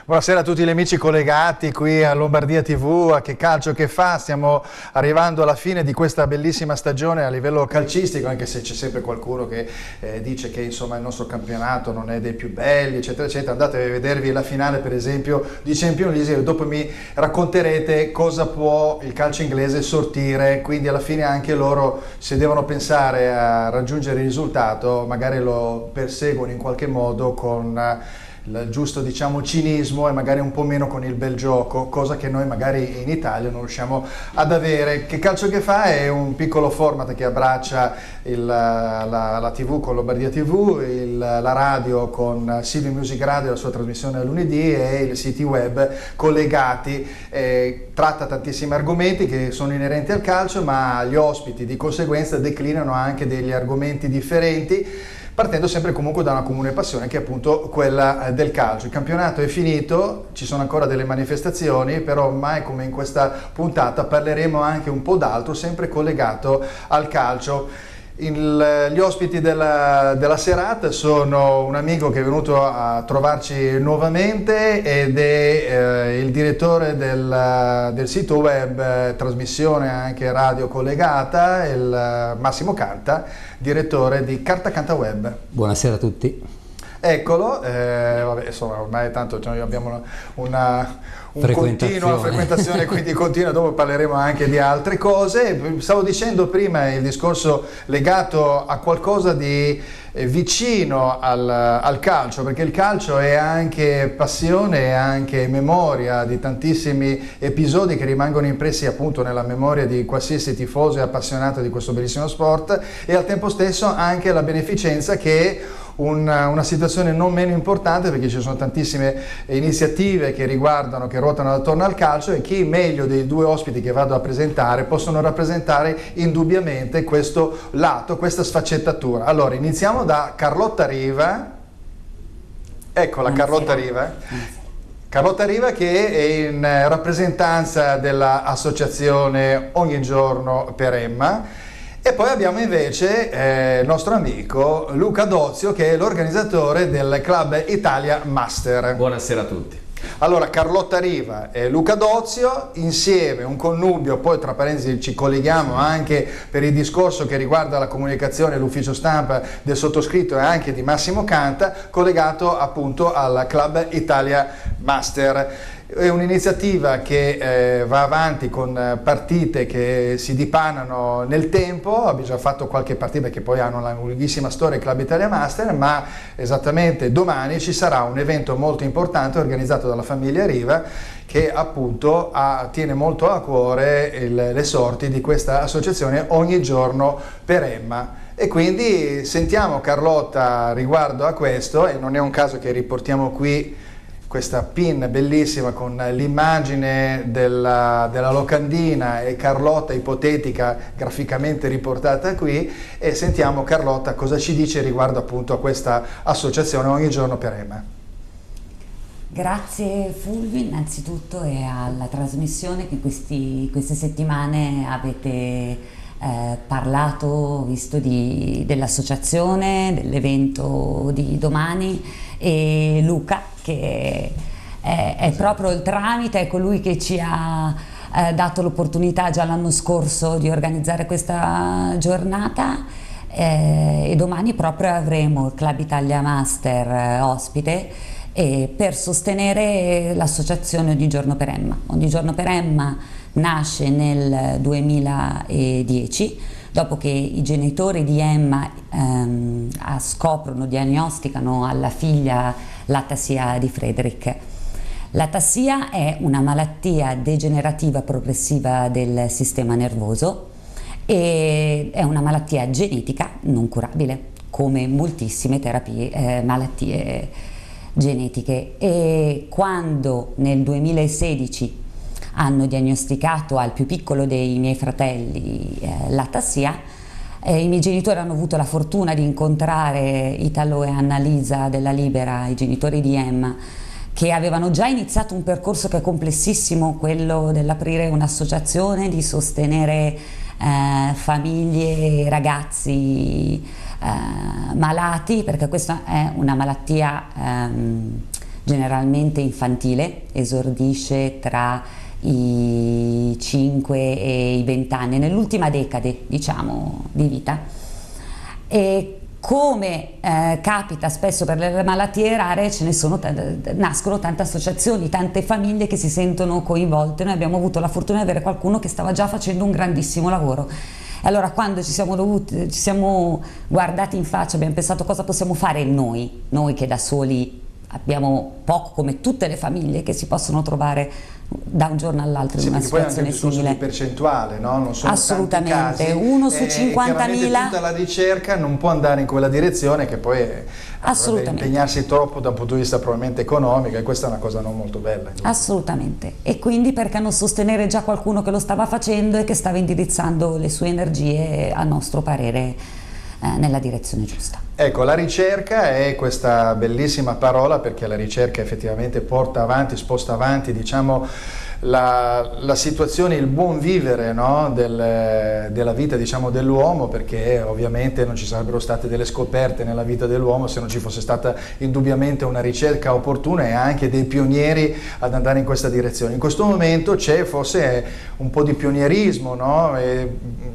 Buonasera a tutti gli amici collegati qui a Lombardia TV, a Che Calcio Che Fa. Stiamo arrivando alla fine di questa bellissima stagione a livello calcistico, anche se c'è sempre qualcuno che dice che insomma il nostro campionato non è dei più belli, eccetera, eccetera. Andate a vedervi la finale, per esempio, di Champions League e dopo mi racconterete cosa può il calcio inglese sortire. Quindi alla fine anche loro, se devono pensare a raggiungere il risultato, magari lo perseguono in qualche modo con il giusto, diciamo, cinismo e magari un po' meno con il bel gioco, cosa che noi magari in Italia non riusciamo ad avere. Che Calcio Che Fa è un piccolo format che abbraccia la TV con Lombardia TV, la radio con Silvio Music Radio, la sua trasmissione lunedì, e il siti web collegati. Tratta tantissimi argomenti che sono inerenti al calcio, ma gli ospiti di conseguenza declinano anche degli argomenti differenti, partendo sempre comunque da una comune passione che è appunto quella del calcio. Il campionato è finito, ci sono ancora delle manifestazioni, però mai come in questa puntata parleremo anche un po' d'altro, sempre collegato al calcio. Gli ospiti della serata sono un amico che è venuto a trovarci nuovamente ed è il direttore del sito web, trasmissione anche radio collegata, il Massimo Canta, direttore di Carta Canta Web. Buonasera a tutti. Eccolo, vabbè, insomma, ormai tanto noi abbiamo una continua frequentazione, quindi continua, dopo parleremo anche di altre cose. Stavo dicendo prima il discorso legato a qualcosa di vicino al calcio, perché il calcio è anche passione, è anche memoria di tantissimi episodi che rimangono impressi appunto nella memoria di qualsiasi tifoso e appassionato di questo bellissimo sport, e al tempo stesso anche la beneficenza, che è una situazione non meno importante, perché ci sono tantissime iniziative che ruotano attorno al calcio, e chi meglio dei due ospiti che vado a presentare possono rappresentare indubbiamente questo lato, questa sfaccettatura. Allora, iniziamo da Carlotta Riva. Eccola, Carlotta Riva. Carlotta Riva, che è in rappresentanza dell'associazione Ogni Giorno per Emma. E poi abbiamo invece il nostro amico Luca Dozio, che è l'organizzatore del Club Italia Master. Buonasera a tutti. Allora, Carlotta Riva e Luca Dozio insieme, un connubio, poi tra parentesi ci colleghiamo anche per il discorso che riguarda la comunicazione e l'ufficio stampa del sottoscritto e anche di Massimo Canta, collegato appunto al Club Italia Master. È un'iniziativa che va avanti con partite che si dipanano nel tempo. Abbiamo già fatto qualche partita perché poi hanno una lunghissima storia il Club Italia Master, ma esattamente domani ci sarà un evento molto importante organizzato dalla famiglia Riva, che appunto tiene molto a cuore le sorti di questa associazione Ogni Giorno per Emma. E quindi sentiamo Carlotta riguardo a questo, e non è un caso che riportiamo qui questa pin bellissima con l'immagine della locandina e Carlotta ipotetica graficamente riportata qui, e sentiamo Carlotta cosa ci dice riguardo appunto a questa associazione Ogni Giorno per Emma. Grazie Fulvio innanzitutto, e alla trasmissione che queste settimane avete parlato, visto dell'associazione, dell'evento di domani, e Luca che è proprio il tramite, è colui che ci ha dato l'opportunità già l'anno scorso di organizzare questa giornata, e domani proprio avremo il Club Italia Master ospite per sostenere l'associazione Ogni Giorno per Emma. Ogni Giorno per Emma nasce nel 2010, dopo che i genitori di Emma diagnosticano alla figlia l'atassia di Frederick. L'atassia è una malattia degenerativa progressiva del sistema nervoso e è una malattia genetica non curabile, come moltissime malattie genetiche. E quando nel 2016 hanno diagnosticato al più piccolo dei miei fratelli l'atassia, i miei genitori hanno avuto la fortuna di incontrare Italo e Annalisa della Libera, i genitori di Emma, che avevano già iniziato un percorso che è complessissimo, quello dell'aprire un'associazione, di sostenere famiglie e ragazzi malati, perché questa è una malattia generalmente infantile, esordisce tra i 5 e i 20 anni, nell'ultima decade, diciamo, di vita. E come capita spesso per le malattie rare, nascono tante associazioni, tante famiglie che si sentono coinvolte. Noi abbiamo avuto la fortuna di avere qualcuno che stava già facendo un grandissimo lavoro. Allora, quando ci siamo guardati in faccia, abbiamo pensato cosa possiamo fare noi che da soli abbiamo poco, come tutte le famiglie che si possono trovare da un giorno all'altro in una situazione simile. Di percentuale, no? Non sono assolutamente, tanti casi, uno su 50.000. Tutta la ricerca non può andare in quella direzione, che poi dovrebbe impegnarsi troppo da un punto di vista probabilmente economico, e questa è una cosa non molto bella. Assolutamente, e quindi perché non sostenere già qualcuno che lo stava facendo e che stava indirizzando le sue energie, a nostro parere, nella direzione giusta. Ecco, la ricerca è questa bellissima parola, perché la ricerca effettivamente porta avanti, sposta avanti, diciamo, la situazione, il buon vivere, no? della vita, diciamo, dell'uomo, perché ovviamente non ci sarebbero state delle scoperte nella vita dell'uomo se non ci fosse stata indubbiamente una ricerca opportuna e anche dei pionieri ad andare in questa direzione. In questo momento c'è forse un po' di pionierismo, no?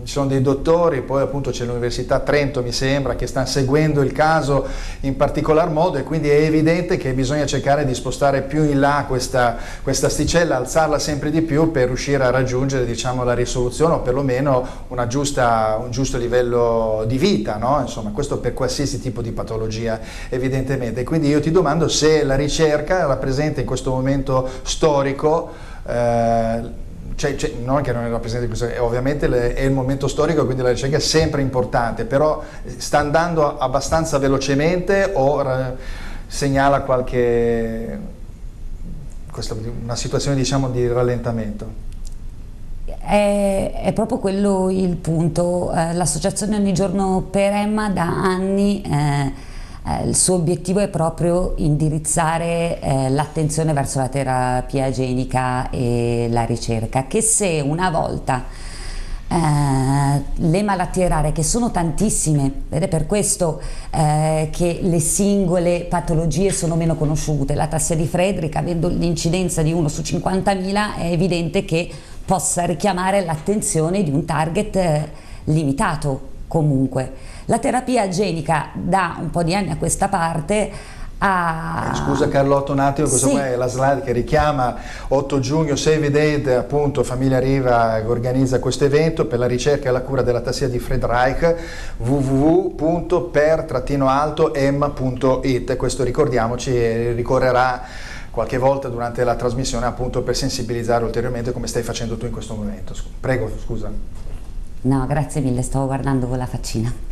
Ci sono dei dottori, poi appunto c'è l'Università Trento, mi sembra, che stanno seguendo il caso in particolar modo, e quindi è evidente che bisogna cercare di spostare più in là questa asticella, alzarla sempre di più per riuscire a raggiungere, diciamo, la risoluzione, o perlomeno un giusto livello di vita, no? Insomma, questo per qualsiasi tipo di patologia, evidentemente. Quindi io ti domando se la ricerca rappresenta in questo momento storico, non che non è rappresentante, ovviamente è il momento storico, quindi la ricerca è sempre importante, però sta andando abbastanza velocemente o segnala una situazione, diciamo, di rallentamento? È proprio quello il punto. L'associazione Ogni Giorno per Emma da anni il suo obiettivo è proprio indirizzare l'attenzione verso la terapia genica e la ricerca, che se una volta le malattie rare, che sono tantissime, ed è per questo che le singole patologie sono meno conosciute. L'atassia di Friedreich, avendo l'incidenza di 1 su 50.000, è evidente che possa richiamare l'attenzione di un target limitato comunque. La terapia genica da un po' di anni a questa parte Scusa Carlotto un attimo, questa qua è la slide che richiama 8 giugno Save the Dead, appunto Famiglia Riva che organizza questo evento per la ricerca e la cura dell'atassia di Friedreich, www.per-emma.it. Questo, ricordiamoci, ricorrerà qualche volta durante la trasmissione, appunto per sensibilizzare ulteriormente, come stai facendo tu in questo momento. Prego, scusa. No, grazie mille, stavo guardando con la faccina.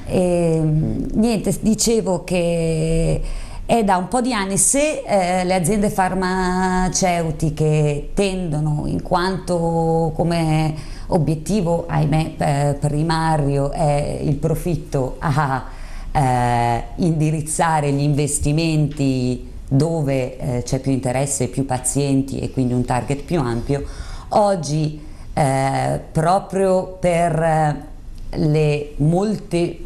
Niente, dicevo che è da un po' di anni, se le aziende farmaceutiche tendono, in quanto come obiettivo, ahimè, primario è il profitto, a indirizzare gli investimenti dove c'è più interesse, più pazienti e quindi un target più ampio, oggi proprio per le molte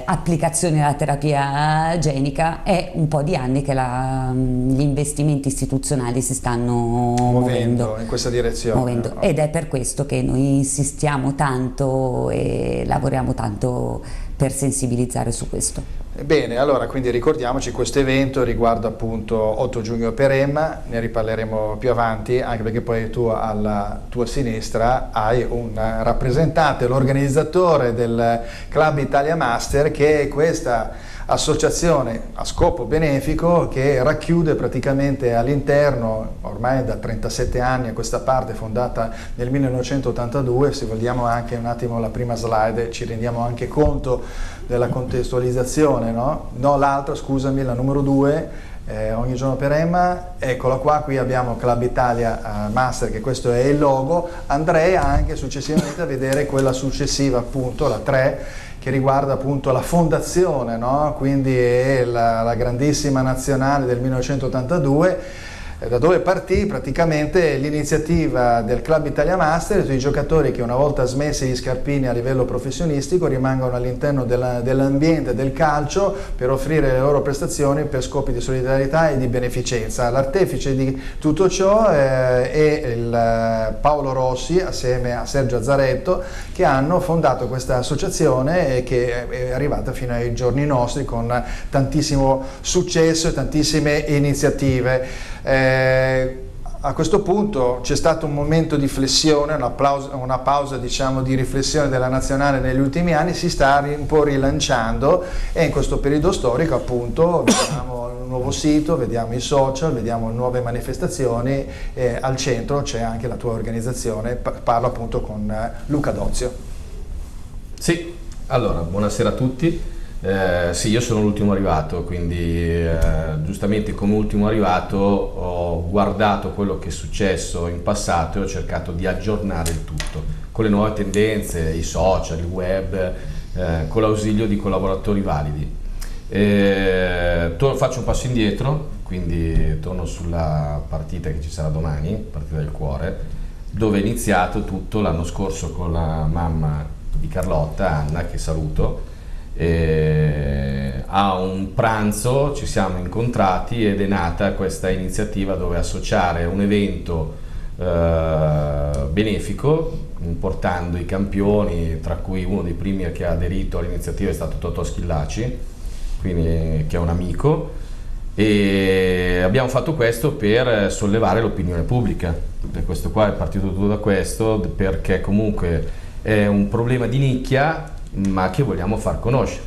applicazioni della terapia genica è un po' di anni che gli investimenti istituzionali si stanno muovendo in questa direzione. Ed è per questo che noi insistiamo tanto e lavoriamo tanto per sensibilizzare su questo. Bene, allora quindi ricordiamoci, questo evento riguarda appunto 8 giugno per Emma, ne riparleremo più avanti, anche perché poi tu alla tua sinistra hai un rappresentante, l'organizzatore del Club Italia Master, che è questa associazione a scopo benefico che racchiude praticamente all'interno, ormai da 37 anni a questa parte, fondata nel 1982, se vogliamo anche un attimo la prima slide ci rendiamo anche conto della contestualizzazione, no? No, l'altra, scusami, la numero 2, Ogni Giorno per Emma, eccola qua, qui abbiamo Club Italia Master, che questo è il logo. Andrei anche successivamente a vedere quella successiva, appunto la 3, che riguarda appunto la fondazione, no? Quindi è la grandissima nazionale del 1982. da dove partì praticamente l'iniziativa del Club Italia Master, tutti i giocatori che una volta smessi gli scarpini a livello professionistico rimangono all'interno dell'ambiente del calcio per offrire le loro prestazioni per scopi di solidarietà e di beneficenza. L'artefice di tutto ciò è il Paolo Rossi assieme a Sergio Azzaretto, che hanno fondato questa associazione che è arrivata fino ai giorni nostri con tantissimo successo e tantissime iniziative. A questo punto c'è stato un momento di flessione, una pausa diciamo di riflessione della nazionale negli ultimi anni, si sta un po' rilanciando, e in questo periodo storico appunto vediamo un nuovo sito, vediamo i social, vediamo nuove manifestazioni, e al centro c'è anche la tua organizzazione. Parlo appunto con Luca Dozio. Sì, allora buonasera a tutti. Sì, io sono l'ultimo arrivato, quindi giustamente come ultimo arrivato ho guardato quello che è successo in passato e ho cercato di aggiornare il tutto con le nuove tendenze, i social, il web, con l'ausilio di collaboratori validi. Faccio un passo indietro, quindi torno sulla partita che ci sarà domani, partita del cuore, dove è iniziato tutto l'anno scorso con la mamma di Carlotta, Anna, che saluto. A un pranzo ci siamo incontrati ed è nata questa iniziativa dove associare un evento benefico, portando i campioni, tra cui uno dei primi che ha aderito all'iniziativa è stato Totò Schillaci, quindi, che è un amico, e abbiamo fatto questo per sollevare l'opinione pubblica. E questo qua è partito tutto da questo, perché comunque è un problema di nicchia ma che vogliamo far conoscere.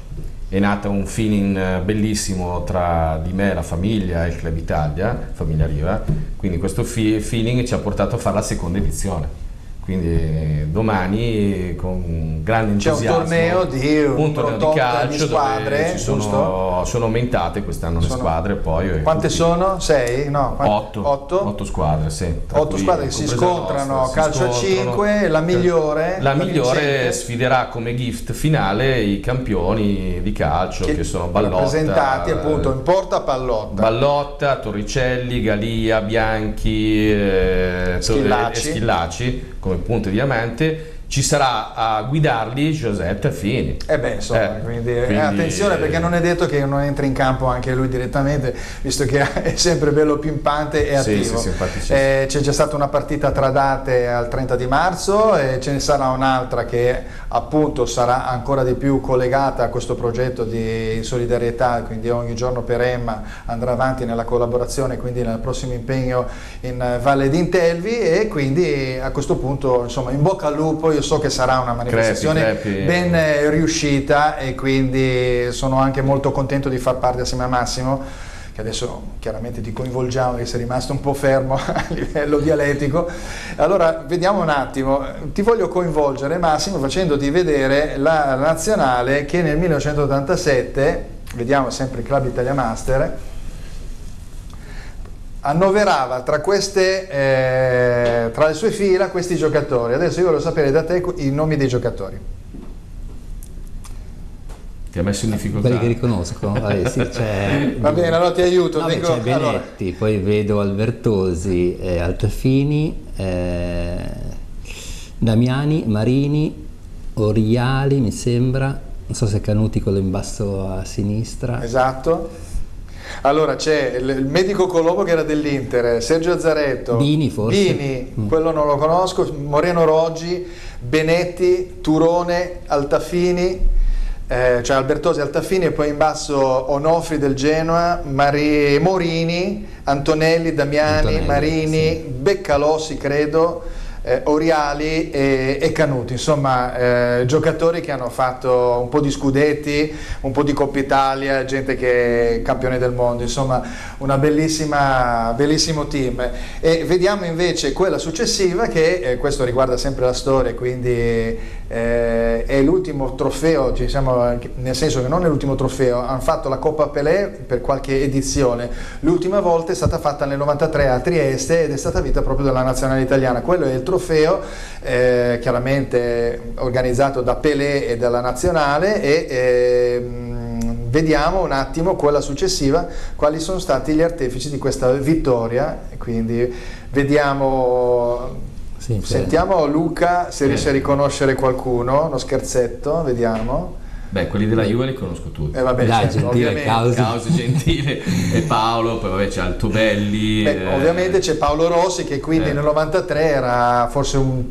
È nato un feeling bellissimo tra di me, la famiglia e il Club Italia, Famiglia Riva, quindi questo feeling ci ha portato a fare la seconda edizione. Quindi domani con grande entusiasmo c'è un torneo di calcio di squadre, dove sono aumentate quest'anno le squadre. Poi quante sono? 6? No, 8 squadre, sì. 8 squadre che si scontrano, calcio a 5, la migliore sfiderà come gift finale i campioni di calcio che sono Ballotta, rappresentati appunto in porta Ballotta, Torricelli, Galia, Bianchi, Schillaci come punto diamante. Ci sarà a guidarli Giuseppe Fini. Quindi attenzione, perché non è detto che non entri in campo anche lui direttamente, visto che è sempre bello pimpante e attivo. C'è già stata una partita tra date al 30 di marzo e ce ne sarà un'altra che appunto sarà ancora di più collegata a questo progetto di solidarietà, quindi ogni giorno per Emma andrà avanti nella collaborazione, quindi nel prossimo impegno in Valle d'Intelvi, e quindi a questo punto insomma in bocca al lupo. Io so che sarà una manifestazione ben riuscita, e quindi sono anche molto contento di far parte assieme a Massimo, che adesso chiaramente ti coinvolgiamo, che sei rimasto un po' fermo a livello dialettico. Allora vediamo un attimo, ti voglio coinvolgere Massimo facendoti vedere la nazionale che nel 1987, vediamo sempre il Club Italia Master, annoverava tra le sue fila questi giocatori. Adesso io voglio sapere da te i nomi dei giocatori. Ti ha messo in difficoltà? Quelli che riconosco. Sì, va bene, allora ti aiuto. C'è Benetti, poi vedo Albertosi, Altafini, Damiani, Marini, Oriali mi sembra, non so se Canuti quello in basso a sinistra. Esatto. Allora c'è il medico Colombo che era dell'Inter, Sergio Azzaretto, Bini forse. Bini, quello non lo conosco, Moreno Roggi, Benetti, Turone, Altafini, cioè Albertosi, Altafini, e poi in basso Onofri del Genoa, Morini, Antonelli, Damiani, Marini, sì. Beccalossi credo, Oriali e Canuti, insomma giocatori che hanno fatto un po' di scudetti, un po' di Coppa Italia, gente che è campione del mondo, insomma una bellissimo team. E vediamo invece quella successiva che questo riguarda sempre la storia, quindi è l'ultimo trofeo, nel senso che non è l'ultimo trofeo, hanno fatto la Coppa Pelé per qualche edizione, l'ultima volta è stata fatta nel 93 a Trieste ed è stata vinta proprio dalla nazionale italiana. Quello è il trofeo chiaramente organizzato da Pelé e dalla nazionale, e vediamo un attimo quella successiva quali sono stati gli artefici di questa vittoria, quindi vediamo, sentiamo Luca se riesce a riconoscere qualcuno, uno scherzetto, vediamo. Beh, quelli della Juve li conosco tutti. Vabbè, dai, Gentile, Causi, Gentile e Paolo, poi vabbè c'è Altobelli. Ovviamente c'è Paolo Rossi che quindi nel 93 era forse un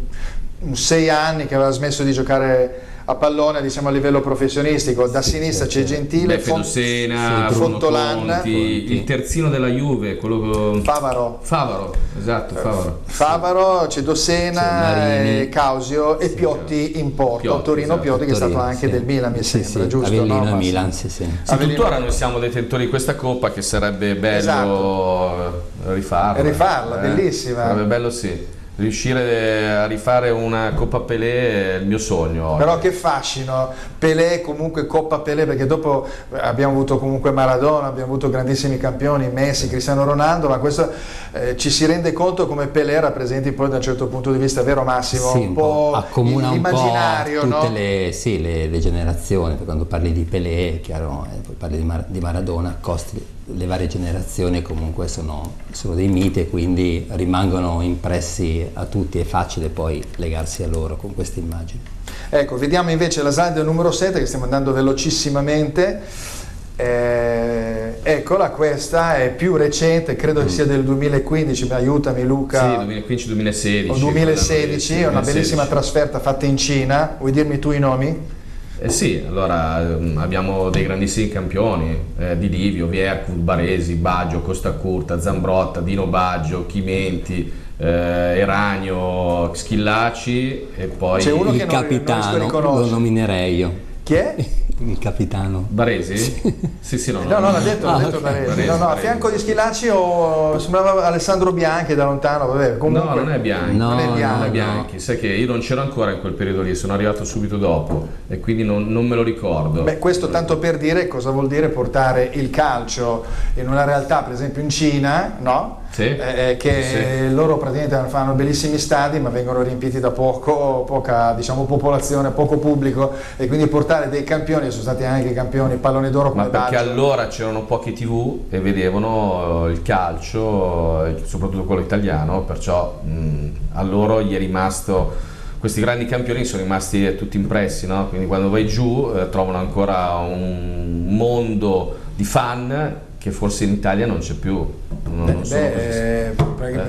6 anni che aveva smesso di giocare a pallone, diciamo a livello professionistico. Da sinistra c'è Gentile, Fedosena, Fontolan, il terzino della Juve, quello con Favaro, esatto, Favaro, c'è Dossena, Causio e Piotti in porto, Torino Piotti che è stato anche del Milan, mi sembra, giusto? Avellino e Milan, sì. Tuttora noi siamo detentori di questa coppa che sarebbe bello rifarla, bellissima. Sarebbe bello, sì. Riuscire a rifare una Coppa Pelé è il mio sogno oggi. Però che fascino, Pelé, comunque Coppa Pelé, perché dopo abbiamo avuto comunque Maradona, abbiamo avuto grandissimi campioni, Messi, Cristiano Ronaldo, ma questo ci si rende conto come Pelé rappresenti poi da un certo punto di vista, vero Massimo? Sì, un po' accomuna l'immaginario, un po' tutte no? le generazioni, perché quando parli di Pelé, è chiaro, poi parli di Maradona, accosti le varie generazioni comunque sono dei miti e quindi rimangono impressi a tutti, è facile poi legarsi a loro con queste immagini. Ecco, vediamo invece la slide numero 7 che stiamo andando velocissimamente. Eccola, questa è più recente, credo che sia del 2015, aiutami Luca. Sì, 2015-2016. O 2016, è una bellissima trasferta fatta in Cina. Vuoi dirmi tu i nomi? Sì, allora abbiamo dei grandissimi campioni, Di Livio, Viercul, Baresi, Baggio, Costa Curta, Zambrotta, Dino Baggio, Chimenti, Eranio, Schillaci e poi c'è uno il che capitano, lo nominerei io. Chi è? Il capitano. Baresi? Sì, no, l'ha detto okay. Baresi. No, a fianco di Schillaci sembrava Alessandro Bianchi da lontano, vabbè, comunque. No, non è Bianchi. Non è Bianchi. Bianchi. Sai che io non c'ero ancora in quel periodo lì, sono arrivato subito dopo e quindi non me lo ricordo. Beh, questo tanto per dire cosa vuol dire portare il calcio in una realtà, per esempio in Cina, no? Sì. Loro praticamente fanno bellissimi stadi ma vengono riempiti da poca diciamo popolazione, poco pubblico, e quindi portare dei campioni, sono stati anche campioni pallone d'oro come Baggio. Ma perché Baggio. allora c'erano pochi TV e vedevano il calcio, soprattutto quello italiano, perciò a loro gli è rimasto, questi grandi campioni sono rimasti tutti impressi, no? Quindi quando vai giù trovano ancora un mondo di fan che forse in Italia non c'è più.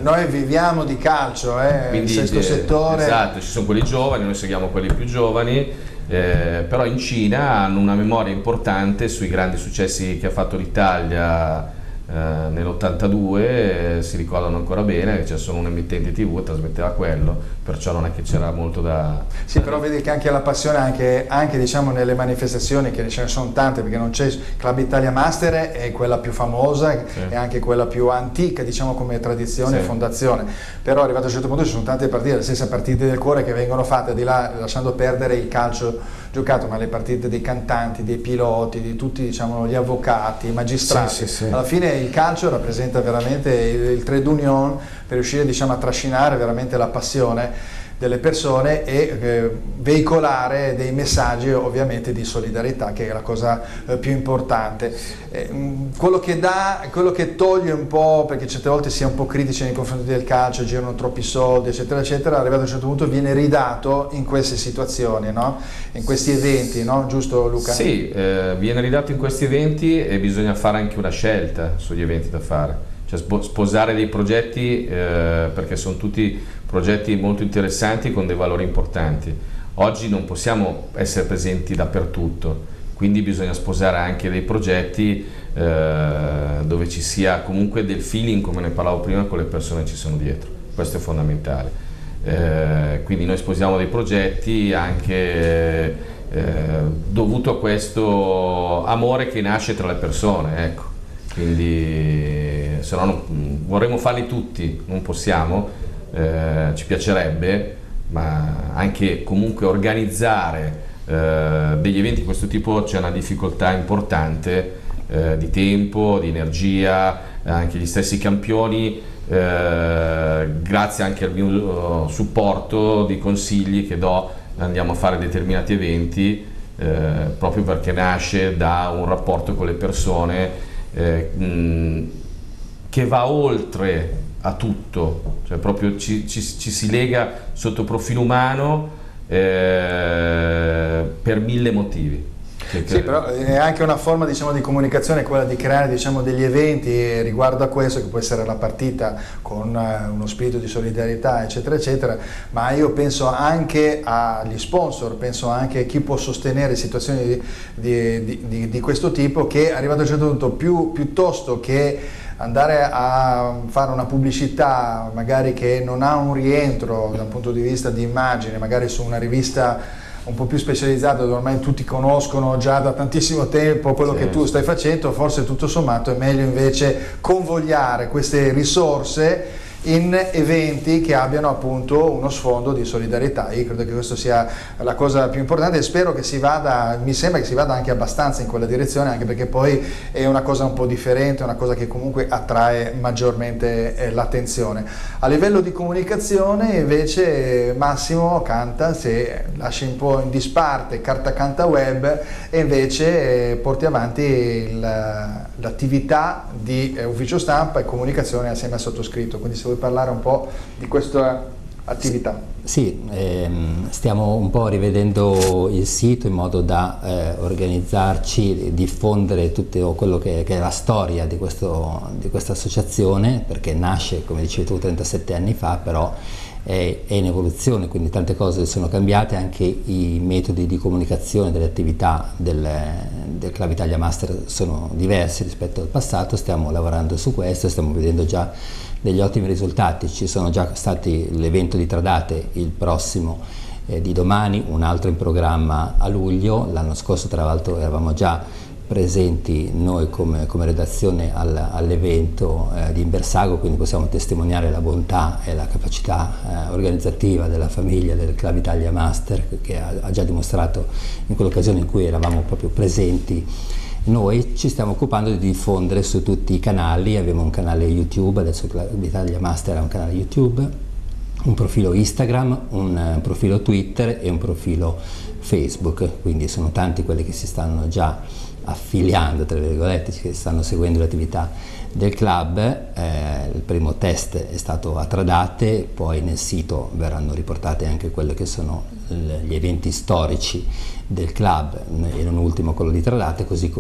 Noi viviamo di calcio, quindi, in questo settore. Esatto, ci sono quelli giovani, noi seguiamo quelli più giovani, però in Cina hanno una memoria importante sui grandi successi che ha fatto l'Italia nell'82, si ricordano ancora bene che c'è solo un emittente TV, trasmetteva quello, perciò non è che c'era molto da... Sì, però vedi che anche la passione, anche diciamo nelle manifestazioni, che ce ne sono tante, perché non c'è Club Italia Master, è quella più famosa, sì, e anche quella più antica, diciamo, come tradizione, sì, e fondazione, però arrivato a un certo punto ci sono tante partite, le stesse partite del cuore che vengono fatte, di là, lasciando perdere il calcio giocato, ma le partite dei cantanti, dei piloti, di tutti, diciamo, gli avvocati, i magistrati, sì, sì, sì. Alla fine il calcio rappresenta veramente il trait d'union per riuscire, diciamo, a trascinare veramente la passione delle persone e veicolare dei messaggi ovviamente di solidarietà, che è la cosa più importante. Quello che toglie un po', perché certe volte si è un po' critici nei confronti del calcio, girano troppi soldi eccetera eccetera, arrivato a un certo punto viene ridato in queste situazioni, no? In questi eventi, no? Giusto Luca? Sì, viene ridato in questi eventi e bisogna fare anche una scelta sugli eventi da fare, cioè sposare dei progetti perché sono tutti progetti molto interessanti con dei valori importanti. Oggi non possiamo essere presenti dappertutto, quindi bisogna sposare anche dei progetti dove ci sia comunque del feeling, come ne parlavo prima, con le persone che ci sono dietro. Questo è fondamentale. Quindi noi sposiamo dei progetti anche dovuto a questo amore che nasce tra le persone, ecco. Quindi se no vorremmo farli tutti, non possiamo. Ci piacerebbe, ma anche comunque organizzare degli eventi di questo tipo c'è una difficoltà importante di tempo, di energia, anche gli stessi campioni, grazie anche al mio supporto di consigli che do, andiamo a fare determinati eventi, proprio perché nasce da un rapporto con le persone che va oltre a tutto, cioè proprio ci si lega sotto profilo umano per 1000 motivi. Sì, però è anche una forma, diciamo, di comunicazione, quella di creare, diciamo, degli eventi riguardo a questo, che può essere la partita con uno spirito di solidarietà, eccetera eccetera, ma io penso anche agli sponsor, penso anche a chi può sostenere situazioni di questo tipo, che arrivato a un certo punto piuttosto che andare a fare una pubblicità magari che non ha un rientro dal punto di vista di immagine, magari su una rivista un po' più specializzato, dove ormai tutti conoscono già da tantissimo tempo quello che tu stai facendo, forse tutto sommato è meglio invece convogliare queste risorse in eventi che abbiano appunto uno sfondo di solidarietà. Io credo che questo sia la cosa più importante e spero che si vada, mi sembra che si vada anche abbastanza in quella direzione, anche perché poi è una cosa un po' differente, una cosa che comunque attrae maggiormente l'attenzione. A livello di comunicazione invece Massimo Canta, se lasci un po' in disparte Carta Canta Web e invece porti avanti l'attività di ufficio stampa e comunicazione assieme al sottoscritto, quindi se vuoi parlare un po' di questa attività. Sì, stiamo un po' rivedendo il sito in modo da organizzarci, diffondere tutto quello che è la storia di questa associazione, perché nasce, come dicevi tu, 37 anni fa, però è in evoluzione, quindi tante cose sono cambiate, anche i metodi di comunicazione delle attività del Club Italia Master sono diversi rispetto al passato. Stiamo lavorando su questo, stiamo vedendo già degli ottimi risultati. Ci sono già stati l'evento di Tradate, il prossimo di domani, un altro in programma a luglio. L'anno scorso tra l'altro eravamo già presenti noi come redazione all'evento di Imbersago, quindi possiamo testimoniare la bontà e la capacità organizzativa della famiglia del Club Italia Master, che ha già dimostrato in quell'occasione in cui eravamo proprio presenti. Noi ci stiamo occupando di diffondere su tutti i canali, abbiamo un canale YouTube, adesso il Club Italia Master ha un canale YouTube, un profilo Instagram, un profilo Twitter e un profilo Facebook, quindi sono tanti quelli che si stanno già affiliando, tra virgolette, che stanno seguendo l'attività del club. Il primo test è stato a Tradate, poi nel sito verranno riportate anche quelli che sono gli eventi storici del club e non ultimo quello di Tradate, così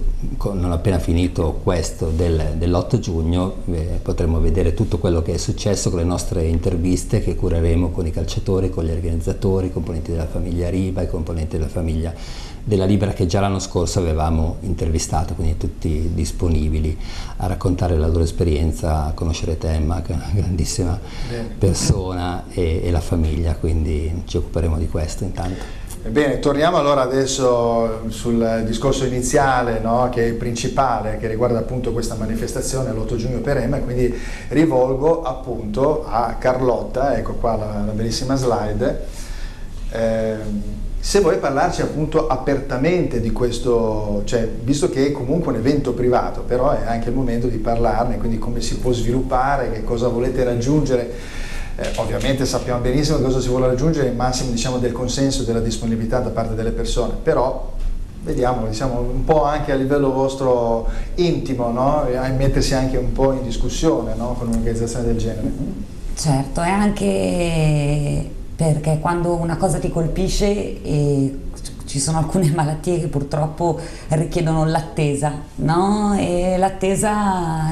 non appena finito questo dell'8 giugno potremo vedere tutto quello che è successo con le nostre interviste che cureremo con i calciatori, con gli organizzatori, i componenti della famiglia Riva, i componenti della famiglia della Libera che già l'anno scorso avevamo intervistato, quindi tutti disponibili a raccontare la loro esperienza, a conoscere Temma, che è una grandissima persona, e la famiglia, quindi ci occuperemo di questo intanto. Bene, torniamo allora adesso sul discorso iniziale, no, che è il principale, che riguarda appunto questa manifestazione l'8 giugno per EMA, quindi rivolgo appunto a Carlotta, ecco qua la bellissima slide, se vuoi parlarci appunto apertamente di questo, cioè visto che è comunque un evento privato, però è anche il momento di parlarne, quindi come si può sviluppare, che cosa volete raggiungere. Ovviamente sappiamo benissimo cosa si vuole raggiungere, il massimo, diciamo, del consenso e della disponibilità da parte delle persone, però vediamo, diciamo, un po' anche a livello vostro intimo, no? A mettersi anche un po' in discussione, no? Con un'organizzazione del genere. Certo, è anche perché quando una cosa ti colpisce ci sono alcune malattie che purtroppo richiedono l'attesa, no? E l'attesa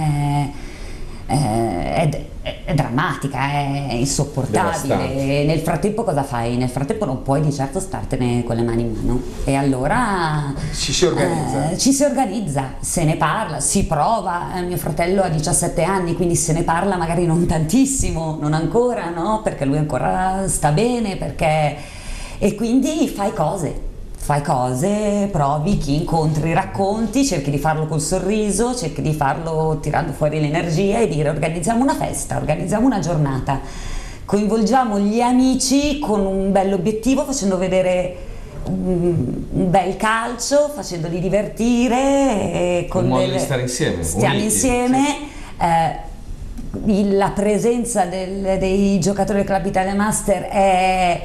è drammatica, è insopportabile. Nel frattempo cosa fai? Nel frattempo non puoi di certo startene con le mani in mano, e allora ci si organizza, se ne parla, si prova. Mio fratello ha 17 anni, quindi se ne parla magari non tantissimo, non ancora, no? Perché lui ancora sta bene, e quindi fai cose, provi, chi incontri, racconti, cerchi di farlo col sorriso, cerchi di farlo tirando fuori l'energia e dire organizziamo una festa, organizziamo una giornata, coinvolgiamo gli amici con un bell'obiettivo, facendo vedere un bel calcio, facendoli divertire, con un modo di stare insieme, stiamo insieme. La presenza dei giocatori del Club Italia Master è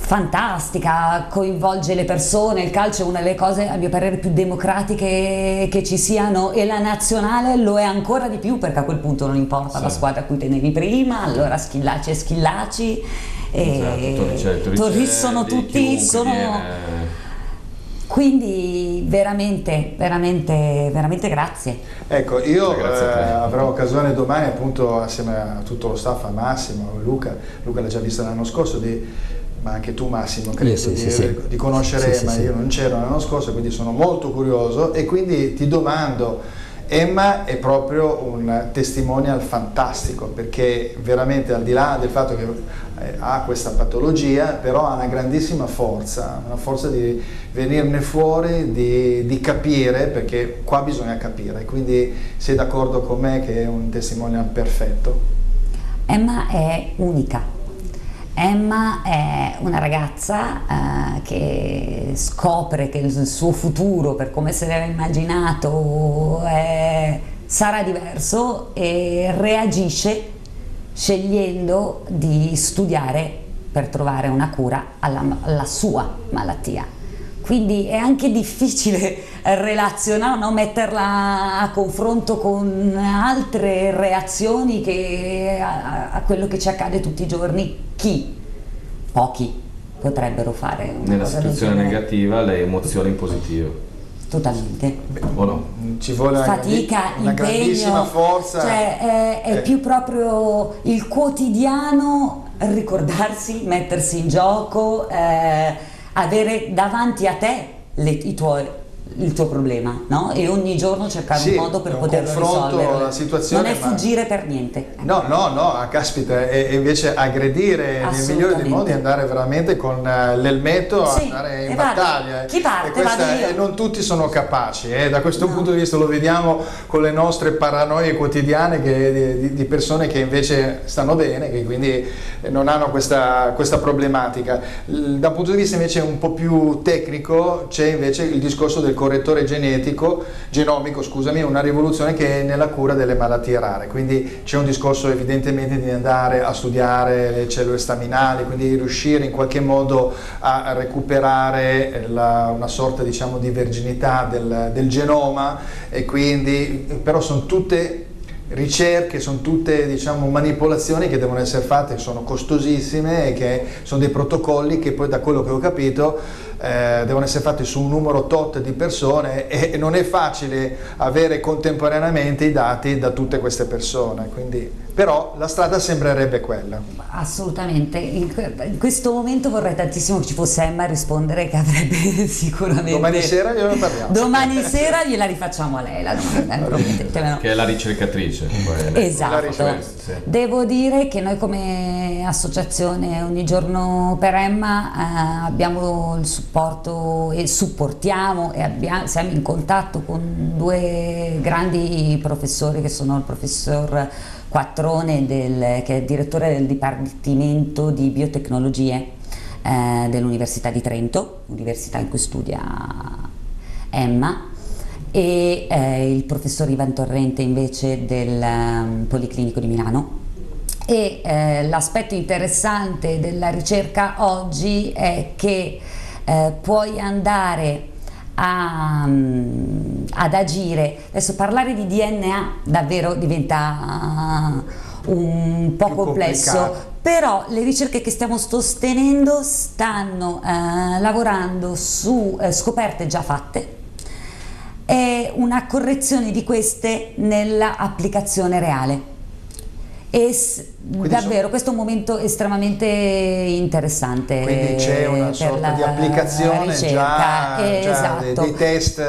fantastica, coinvolge le persone, il calcio è una delle cose a mio parere più democratiche che ci siano, e la nazionale lo è ancora di più, perché a quel punto non importa la squadra a cui tenevi prima, allora Schillaci e Schillaci, Esatto, Torricelli sono tutti, quindi veramente grazie. Ecco, io Grazie a te. avrò occasione domani, appunto, assieme a tutto lo staff, a Massimo, a Luca l'ha già vista l'anno scorso, ma anche tu Massimo credo, di conoscere Emma. Io non c'ero l'anno scorso, quindi sono molto curioso, e quindi ti domando, Emma è proprio un testimonial fantastico, perché veramente, al di là del fatto che ha questa patologia, però ha una grandissima forza, una forza di venirne fuori, di capire, perché qua bisogna capire, quindi sei d'accordo con me che è un testimonial perfetto? Emma è unica. Emma è una ragazza che scopre che il suo futuro, per come se l'era immaginato, sarà diverso, e reagisce scegliendo di studiare per trovare una cura alla sua malattia. Quindi è anche difficile relazionare, no? Metterla a confronto con altre reazioni a quello che ci accade tutti i giorni. Pochi potrebbero fare una Nella cosa situazione del genere. negativa le emozioni positive. Totalmente. O no? Ci vuole Fatica, una grandissima impegno, forza. cioè è più proprio il quotidiano, ricordarsi, mettersi in gioco, avere davanti a te il tuo problema, no? E ogni giorno cercare un modo per poterlo risolvere. La situazione, non è fuggire per niente. No, caspita, e invece aggredire nel migliore dei modi, andare veramente con l'elmetto, andare in battaglia. Chi parte? E non tutti sono capaci, da questo punto di vista lo vediamo con le nostre paranoie quotidiane di persone che invece stanno bene, che quindi non hanno questa problematica. Da un punto di vista invece un po' più tecnico c'è invece il discorso del correttore genomico, una rivoluzione che è nella cura delle malattie rare, quindi c'è un discorso evidentemente di andare a studiare le cellule staminali, quindi riuscire in qualche modo a recuperare una sorta, diciamo, di verginità del genoma, e quindi però sono tutte ricerche, sono tutte, diciamo, manipolazioni che devono essere fatte, sono costosissime, e che sono dei protocolli che poi, da quello che ho capito, devono essere fatti su un numero tot di persone, e non è facile avere contemporaneamente i dati da tutte queste persone, quindi, però la strada sembrerebbe quella. Assolutamente. In questo momento vorrei tantissimo che ci fosse Emma a rispondere, che avrebbe sicuramente... Domani sera gliene parliamo. Domani sera gliela rifacciamo a lei la domanda, promettetemelo. Che è la ricercatrice. Esatto. Sì. Devo dire che noi come associazione Ogni Giorno per Emma abbiamo il supporto, e supportiamo, e siamo in contatto con due grandi professori, che sono il professor Quattrone, che è direttore del Dipartimento di Biotecnologie dell'Università di Trento, università in cui studia Emma, e il professor Ivan Torrente invece del Policlinico di Milano. E l'aspetto interessante della ricerca oggi è che puoi andare ad agire. Adesso parlare di DNA davvero diventa un po' complesso, però le ricerche che stiamo sostenendo stanno lavorando su scoperte già fatte e una correzione di queste nell'applicazione reale. E davvero questo è un momento estremamente interessante. Quindi c'è una sorta di applicazione già esatto. dei test.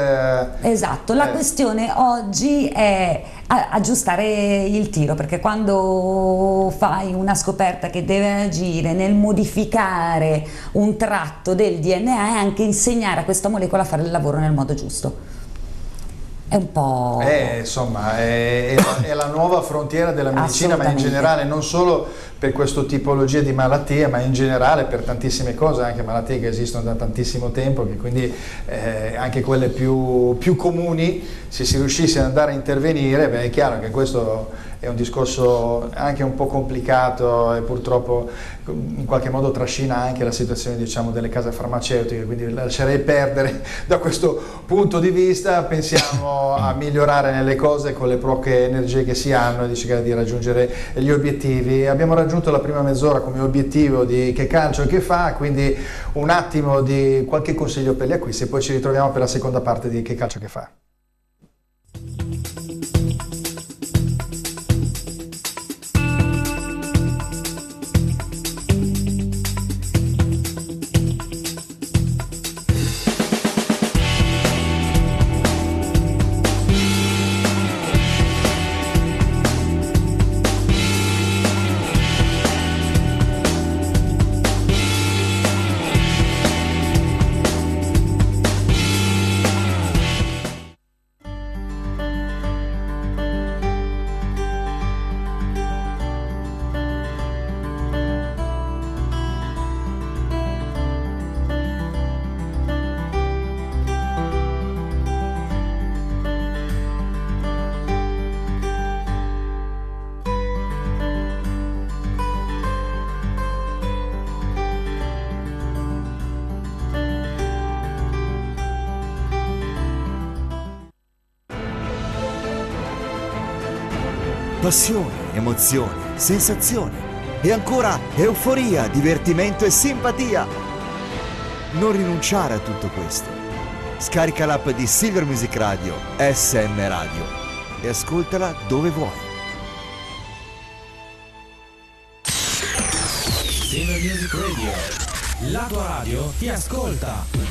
Esatto, la questione oggi è aggiustare il tiro, perché quando fai una scoperta che deve agire nel modificare un tratto del DNA, è anche insegnare a questa molecola a fare il lavoro nel modo giusto. è un po'... Insomma, è la nuova frontiera della medicina, ma in generale non solo per questo tipologia di malattie, ma in generale per tantissime cose, anche malattie che esistono da tantissimo tempo, che quindi anche quelle più comuni, se si riuscisse ad andare a intervenire, è chiaro che questo è un discorso anche un po' complicato e purtroppo in qualche modo trascina anche la situazione, diciamo, delle case farmaceutiche, quindi lascerei perdere da questo punto di vista. Pensiamo a migliorare nelle cose con le poche energie che si hanno e di cercare di raggiungere gli obiettivi. Abbiamo raggiunto la prima mezz'ora come obiettivo di Che calcio che fa, quindi un attimo di qualche consiglio per gli acquisti e poi ci ritroviamo per la seconda parte di Che calcio che fa. Passione, emozione, sensazione e ancora euforia, divertimento e simpatia. Non rinunciare a tutto questo. Scarica l'app di Silver Music Radio, SM Radio, e ascoltala dove vuoi. Silver Music Radio, la tua radio ti ascolta.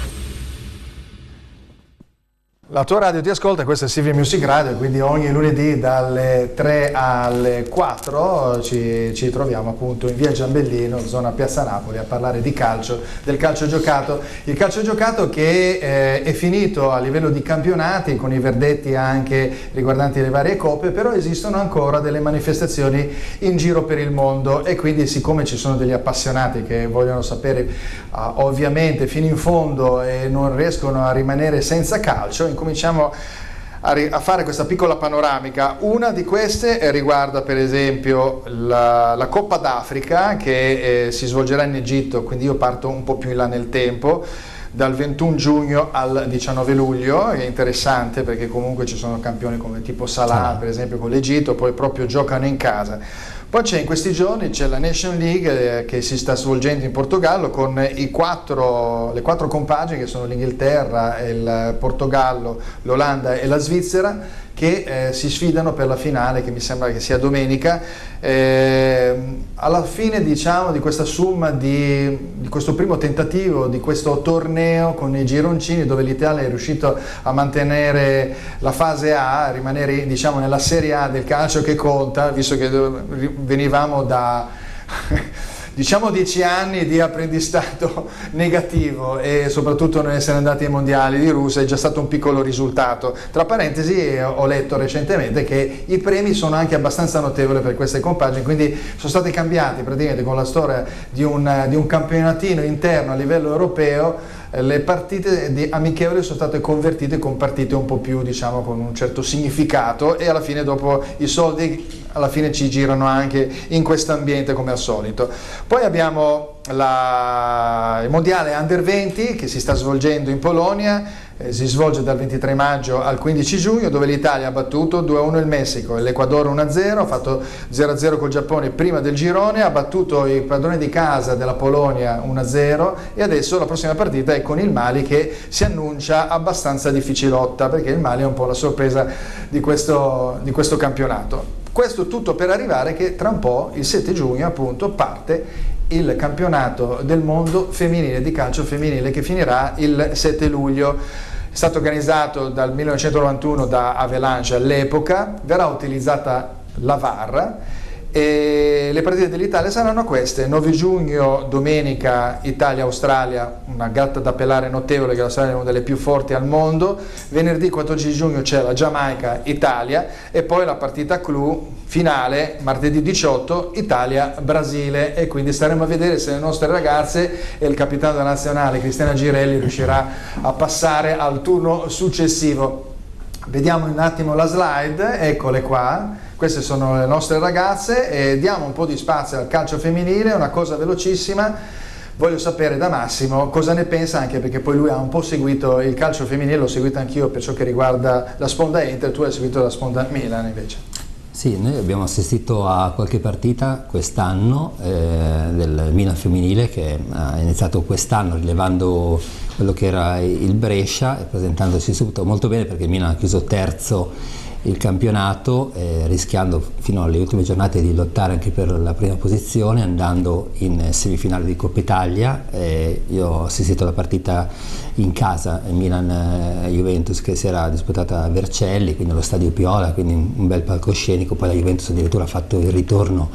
La tua radio ti ascolta, questo è Silver Music Radio, quindi ogni lunedì dalle 3 alle 4 ci troviamo appunto in via Giambellino, zona Piazza Napoli, a parlare di calcio, del calcio giocato. Il calcio giocato che è finito a livello di campionati, con i verdetti anche riguardanti le varie coppe, però esistono ancora delle manifestazioni in giro per il mondo e quindi, siccome ci sono degli appassionati che vogliono sapere ovviamente fino in fondo e non riescono a rimanere senza calcio, cominciamo a fare questa piccola panoramica. Una di queste riguarda per esempio la Coppa d'Africa che si svolgerà in Egitto, quindi io parto un po' più in là nel tempo, dal 21 giugno al 19 luglio. È interessante perché comunque ci sono campioni come tipo Salah per esempio con l'Egitto, poi proprio giocano in casa. Poi in questi giorni c'è la Nation League che si sta svolgendo in Portogallo con le quattro compagini che sono l'Inghilterra, il Portogallo, l'Olanda e la Svizzera, che si sfidano per la finale, che mi sembra che sia domenica. Alla fine, diciamo, di questa somma di questo primo tentativo di questo torneo con i gironcini, dove l'Italia è riuscito a mantenere la fase A, a rimanere, diciamo, nella Serie A del calcio che conta, visto che venivamo da diciamo 10 anni di apprendistato negativo e soprattutto non essere andati ai mondiali di Russia, è già stato un piccolo risultato. Tra parentesi, ho letto recentemente che i premi sono anche abbastanza notevoli per queste compagini, quindi sono stati cambiati praticamente con la storia di un campionatino interno a livello europeo. Le partite di amichevoli sono state convertite con partite un po' più, diciamo, con un certo significato, e alla fine dopo i soldi alla fine ci girano anche in questo ambiente come al solito. Poi abbiamo il mondiale Under 20 che si sta svolgendo in Polonia. Si svolge dal 23 maggio al 15 giugno, dove l'Italia ha battuto 2-1 il Messico e l'Ecuador 1-0, ha fatto 0-0 col Giappone prima del girone, ha battuto i padroni di casa della Polonia 1-0 e adesso la prossima partita è con il Mali, che si annuncia abbastanza difficilotta, perché il Mali è un po' la sorpresa di questo campionato. Questo tutto per arrivare che tra un po', il 7 giugno appunto, parte il campionato del mondo femminile di calcio femminile, che finirà il 7 luglio. È stato organizzato dal 1991 da Avalanche all'epoca, verrà utilizzata la VAR E le partite dell'Italia saranno queste: 9 giugno domenica Italia-Australia, una gatta da pelare notevole, che l'Australia è una delle più forti al mondo. Venerdì 14 giugno c'è la Giamaica-Italia e poi la partita clou finale martedì 18 Italia-Brasile, e quindi staremo a vedere se le nostre ragazze e il capitano della nazionale Cristiana Girelli riuscirà a passare al turno successivo. Vediamo un attimo la slide, eccole qua. Queste sono le nostre ragazze e diamo un po' di spazio al calcio femminile, una cosa velocissima. Voglio sapere da Massimo cosa ne pensa, anche perché poi lui ha un po' seguito il calcio femminile, l'ho seguito anch'io per ciò che riguarda la sponda Inter, tu hai seguito la sponda Milan invece. Sì, noi abbiamo assistito a qualche partita quest'anno del Milan femminile, che ha iniziato quest'anno rilevando quello che era il Brescia e presentandosi subito molto bene, perché il Milan ha chiuso terzo il campionato, rischiando fino alle ultime giornate di lottare anche per la prima posizione, andando in semifinale di Coppa Italia. Io ho assistito alla partita in casa, Milan-Juventus, che si era disputata a Vercelli, quindi allo Stadio Piola, quindi un bel palcoscenico. Poi la Juventus addirittura ha fatto il ritorno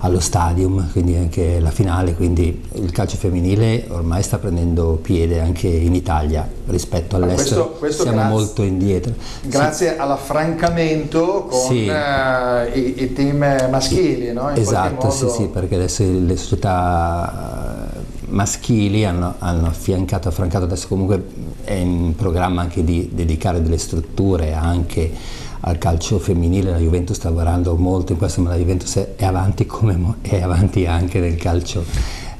allo Stadium, quindi anche la finale, quindi il calcio femminile ormai sta prendendo piede anche in Italia rispetto all'estero. Questo siamo molto indietro. Grazie all'affrancamento con i team maschili, no? Esatto, sì, perché adesso le società maschili hanno affrancato, adesso comunque è in programma anche di dedicare delle strutture anche al calcio femminile. La Juventus sta lavorando molto in questo, ma la Juventus è avanti come è avanti anche nel calcio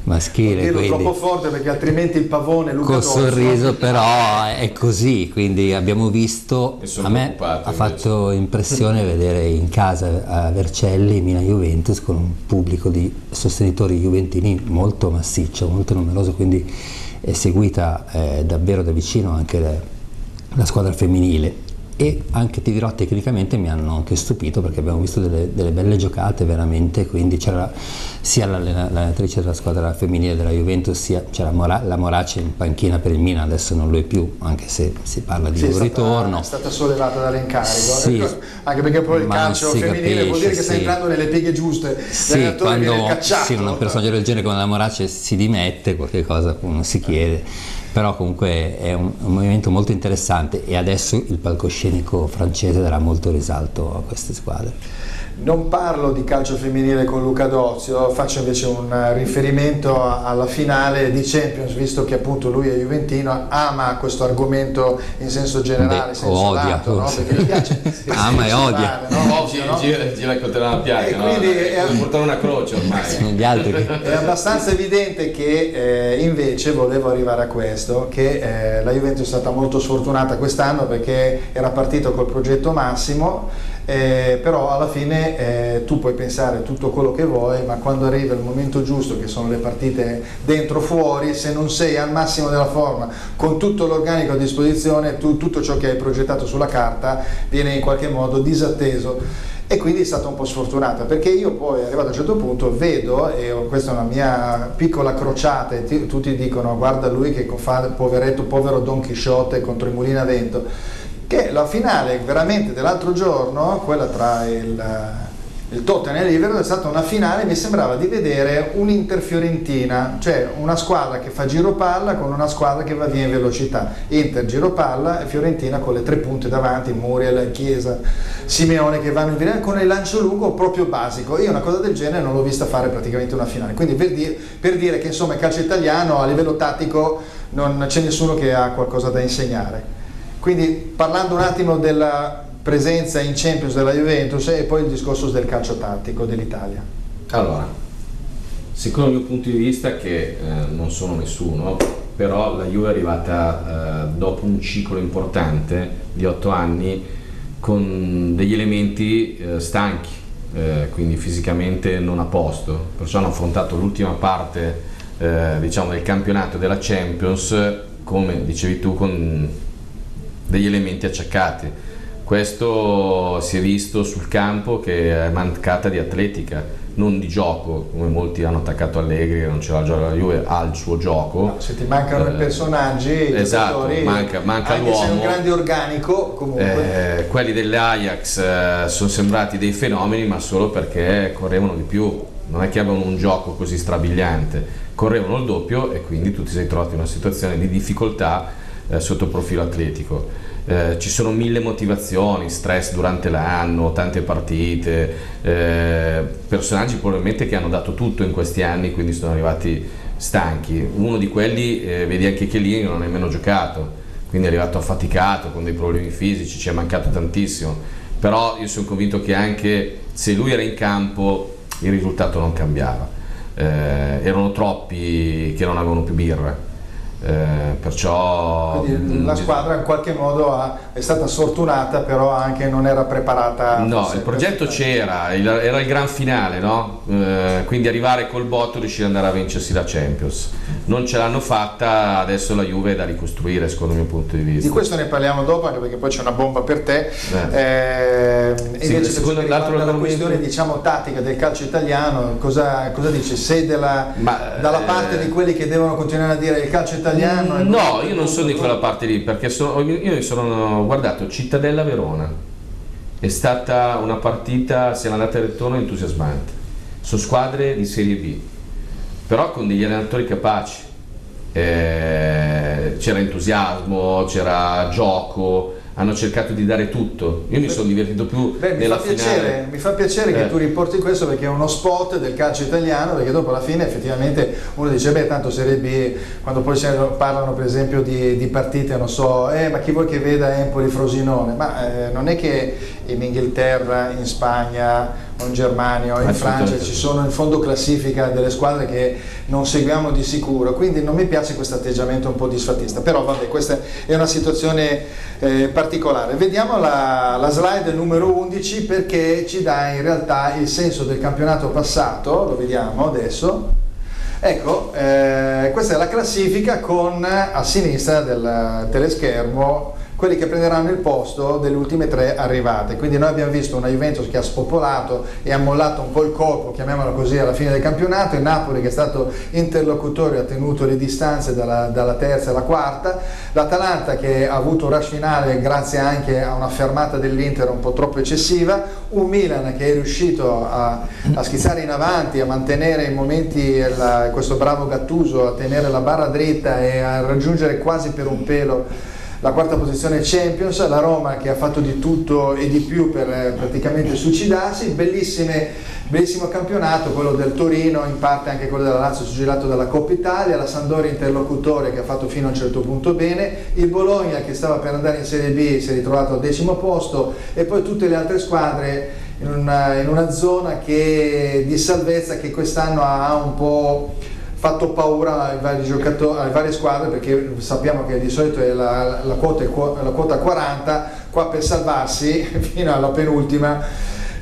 maschile. Non dirlo troppo forte, perché altrimenti il pavone Luca col sorriso, però è così, quindi abbiamo visto, a me ha fatto impressione vedere in casa a Vercelli Milan-Juventus con un pubblico di sostenitori juventini molto massiccio, molto numeroso, quindi è seguita davvero da vicino anche la squadra femminile. E anche, ti dirò, tecnicamente mi hanno anche stupito, perché abbiamo visto delle belle giocate veramente, quindi c'era sia l'allenatrice della squadra femminile della Juventus, c'era la Morace in panchina per il Milan, adesso non lo è più, anche se si parla di un ritorno. È stata sollevata dall'incarico, sì, anche perché poi il calcio femminile vuol dire che sta entrando nelle pieghe giuste, sì, quando un personaggio del genere come la Morace si dimette, qualche cosa uno si chiede. Però comunque è un movimento molto interessante, e adesso il palcoscenico francese darà molto risalto a queste squadre. Non parlo di calcio femminile con Luca D'Ozio, faccio invece un riferimento alla finale di Champions, visto che appunto lui è juventino, ama questo argomento in senso generale, senso lato, no? Perché gli piace ama e odia, no? Gira il coltello alla piaga, no? Portare una croce ormai. Gli altri è abbastanza evidente che invece volevo arrivare a questo, che la Juventus è stata molto sfortunata quest'anno, perché era partito col progetto Massimo. Però alla fine tu puoi pensare tutto quello che vuoi, ma quando arriva il momento giusto, che sono le partite dentro fuori, se non sei al massimo della forma, con tutto l'organico a disposizione, tutto ciò che hai progettato sulla carta viene in qualche modo disatteso. E quindi è stata un po' sfortunata, perché io poi, arrivato a un certo punto, vedo, e questa è una mia piccola crociata, e tutti dicono guarda lui che fa poveretto, povero Don Chisciotte contro i mulini a vento, che la finale veramente dell'altro giorno, quella tra il Tottenham e il Liverpool, è stata una finale, mi sembrava di vedere un'Inter-Fiorentina, cioè una squadra che fa giro palla con una squadra che va via in velocità. Inter giro palla e Fiorentina con le tre punte davanti, Muriel, Chiesa, Simeone, che vanno in via con il lancio lungo proprio basico. Io una cosa del genere non l'ho vista fare praticamente una finale, quindi per dire che insomma il calcio italiano a livello tattico non c'è nessuno che ha qualcosa da insegnare. Quindi parlando un attimo della presenza in Champions della Juventus e poi il discorso del calcio tattico dell'Italia. Allora, secondo il mio punto di vista, che non sono nessuno, però la Juve è arrivata dopo un ciclo importante di 8 anni con degli elementi stanchi, quindi fisicamente non a posto, perciò hanno affrontato l'ultima parte diciamo del campionato della Champions, come dicevi tu, con degli elementi acciaccati. Questo si è visto sul campo che è mancata di atletica, non di gioco, come molti hanno attaccato Allegri che non ce l'ha già la Juve, ha il suo gioco. No, se ti mancano i personaggi, i esatto, giocatori, manca anche l'uomo. se è un grande organico comunque. Quelli dell'Ajax sono sembrati dei fenomeni, ma solo perché correvano di più, non è che avevano un gioco così strabiliante, correvano il doppio e quindi tu ti sei trovato in una situazione di difficoltà sotto il profilo atletico. Ci sono 1000 motivazioni, stress durante l'anno, tante partite, personaggi probabilmente che hanno dato tutto in questi anni, quindi sono arrivati stanchi. Uno di quelli, vedi anche Chiellini, non ha nemmeno giocato, quindi è arrivato affaticato con dei problemi fisici, ci è mancato tantissimo, però io sono convinto che anche se lui era in campo il risultato non cambiava, erano troppi che non avevano più birra. Perciò quindi la squadra in qualche modo è stata sfortunata, però anche non era preparata. No, il progetto c'era, era il gran finale, no? Quindi arrivare col botto, riuscire ad andare a vincersi la Champions. Non ce l'hanno fatta, adesso la Juve è da ricostruire secondo il mio punto di vista. Di questo ne parliamo dopo, anche perché poi c'è una bomba per te. Invece secondo l'altro la questione, diciamo, tattica del calcio italiano, cosa dici? Sei dalla parte di quelli che devono continuare a dire il calcio italiano? No, io non sono di quella parte lì, perché io mi sono guardato Cittadella Verona, è stata una partita sia l'andata e il ritorno entusiasmante, sono squadre di Serie B, però con degli allenatori capaci, c'era entusiasmo, c'era gioco, hanno cercato di dare tutto. Io mi sono divertito più nella finale. Mi fa piacere che tu riporti questo, perché è uno spot del calcio italiano, perché dopo alla fine effettivamente uno dice beh, tanto Serie B, quando poi parlano per esempio di partite, non so, ma chi vuoi che veda Empoli-Frosinone, ma non è che in Inghilterra, in Spagna o in Germania o in Francia ci sono in fondo classifica delle squadre che non seguiamo di sicuro, quindi non mi piace questo atteggiamento un po' disfattista, però vabbè, questa è una situazione particolare. Vediamo la slide numero 11, perché ci dà in realtà il senso del campionato passato, lo vediamo adesso. Ecco, questa è la classifica con a sinistra del teleschermo quelli che prenderanno il posto delle ultime 3 arrivate. Quindi noi abbiamo visto una Juventus che ha spopolato e ha mollato un po' il colpo, chiamiamolo così, alla fine del campionato, il Napoli che è stato interlocutore, ha tenuto le distanze dalla terza alla quarta, l'Atalanta che ha avuto un rush finale grazie anche a una fermata dell'Inter un po' troppo eccessiva, un Milan che è riuscito a schizzare in avanti, a mantenere in momenti questo bravo Gattuso, a tenere la barra dritta e a raggiungere quasi per un pelo la quarta posizione Champions, la Roma che ha fatto di tutto e di più per praticamente suicidarsi. Bellissimo campionato, quello del Torino, in parte anche quello della Lazio suggelato dalla Coppa Italia, la Sampdoria interlocutore che ha fatto fino a un certo punto bene, il Bologna che stava per andare in Serie B si è ritrovato al 10° posto, e poi tutte le altre squadre in una zona di salvezza che quest'anno ha un po' fatto paura ai vari giocatori, alle varie squadre, perché sappiamo che di solito è la quota 40, qua per salvarsi fino alla penultima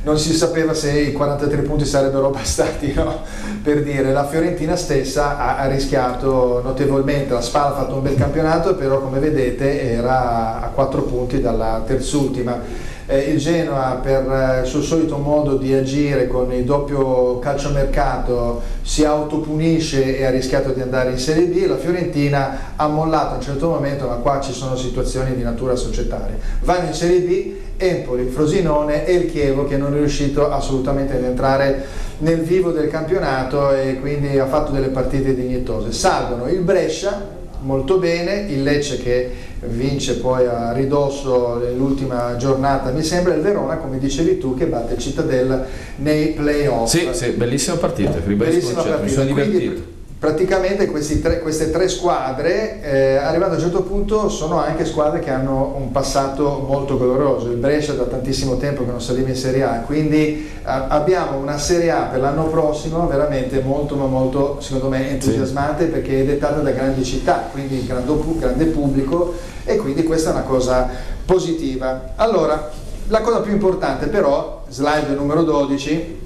non si sapeva se i 43 punti sarebbero bastati, no? Per dire, la Fiorentina stessa ha rischiato notevolmente, la Spal ha fatto un bel campionato, però come vedete era a 4 punti dalla terzultima. Il Genoa, per il suo solito modo di agire con il doppio calciomercato, si autopunisce e ha rischiato di andare in Serie B. La Fiorentina ha mollato a un certo momento, ma qua ci sono situazioni di natura societaria. Vanno in Serie B Empoli, Frosinone e il Chievo, che non è riuscito assolutamente ad entrare nel vivo del campionato e quindi ha fatto delle partite dignitose. Salgono il Brescia molto bene, il Lecce che vince poi a ridosso l'ultima giornata, mi sembra, il Verona, come dicevi tu, che batte il Cittadella nei playoff. Sì, bellissima partita, bellissima partita. Mi sono divertito. Quindi, praticamente queste 3 squadre, arrivato a un certo punto, sono anche squadre che hanno un passato molto doloroso. Il Brescia da tantissimo tempo che non saliva in Serie A, quindi abbiamo una Serie A per l'anno prossimo veramente molto, ma molto, secondo me, entusiasmante, sì, perché è dettata da grandi città, quindi grande pubblico, e quindi questa è una cosa positiva. Allora, la cosa più importante però, slide numero 12,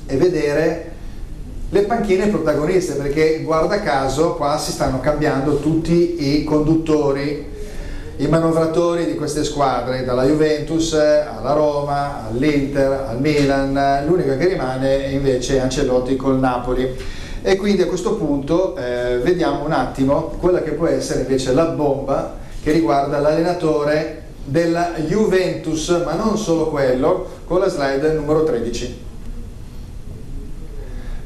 è vedere le panchine protagoniste, perché guarda caso qua si stanno cambiando tutti i conduttori. i manovratori di queste squadre, dalla Juventus alla Roma, all'Inter, al Milan. L'unico che rimane invece è Ancelotti col Napoli. E quindi a questo punto vediamo un attimo quella che può essere invece la bomba che riguarda l'allenatore della Juventus, ma non solo quello, con la slide numero 13.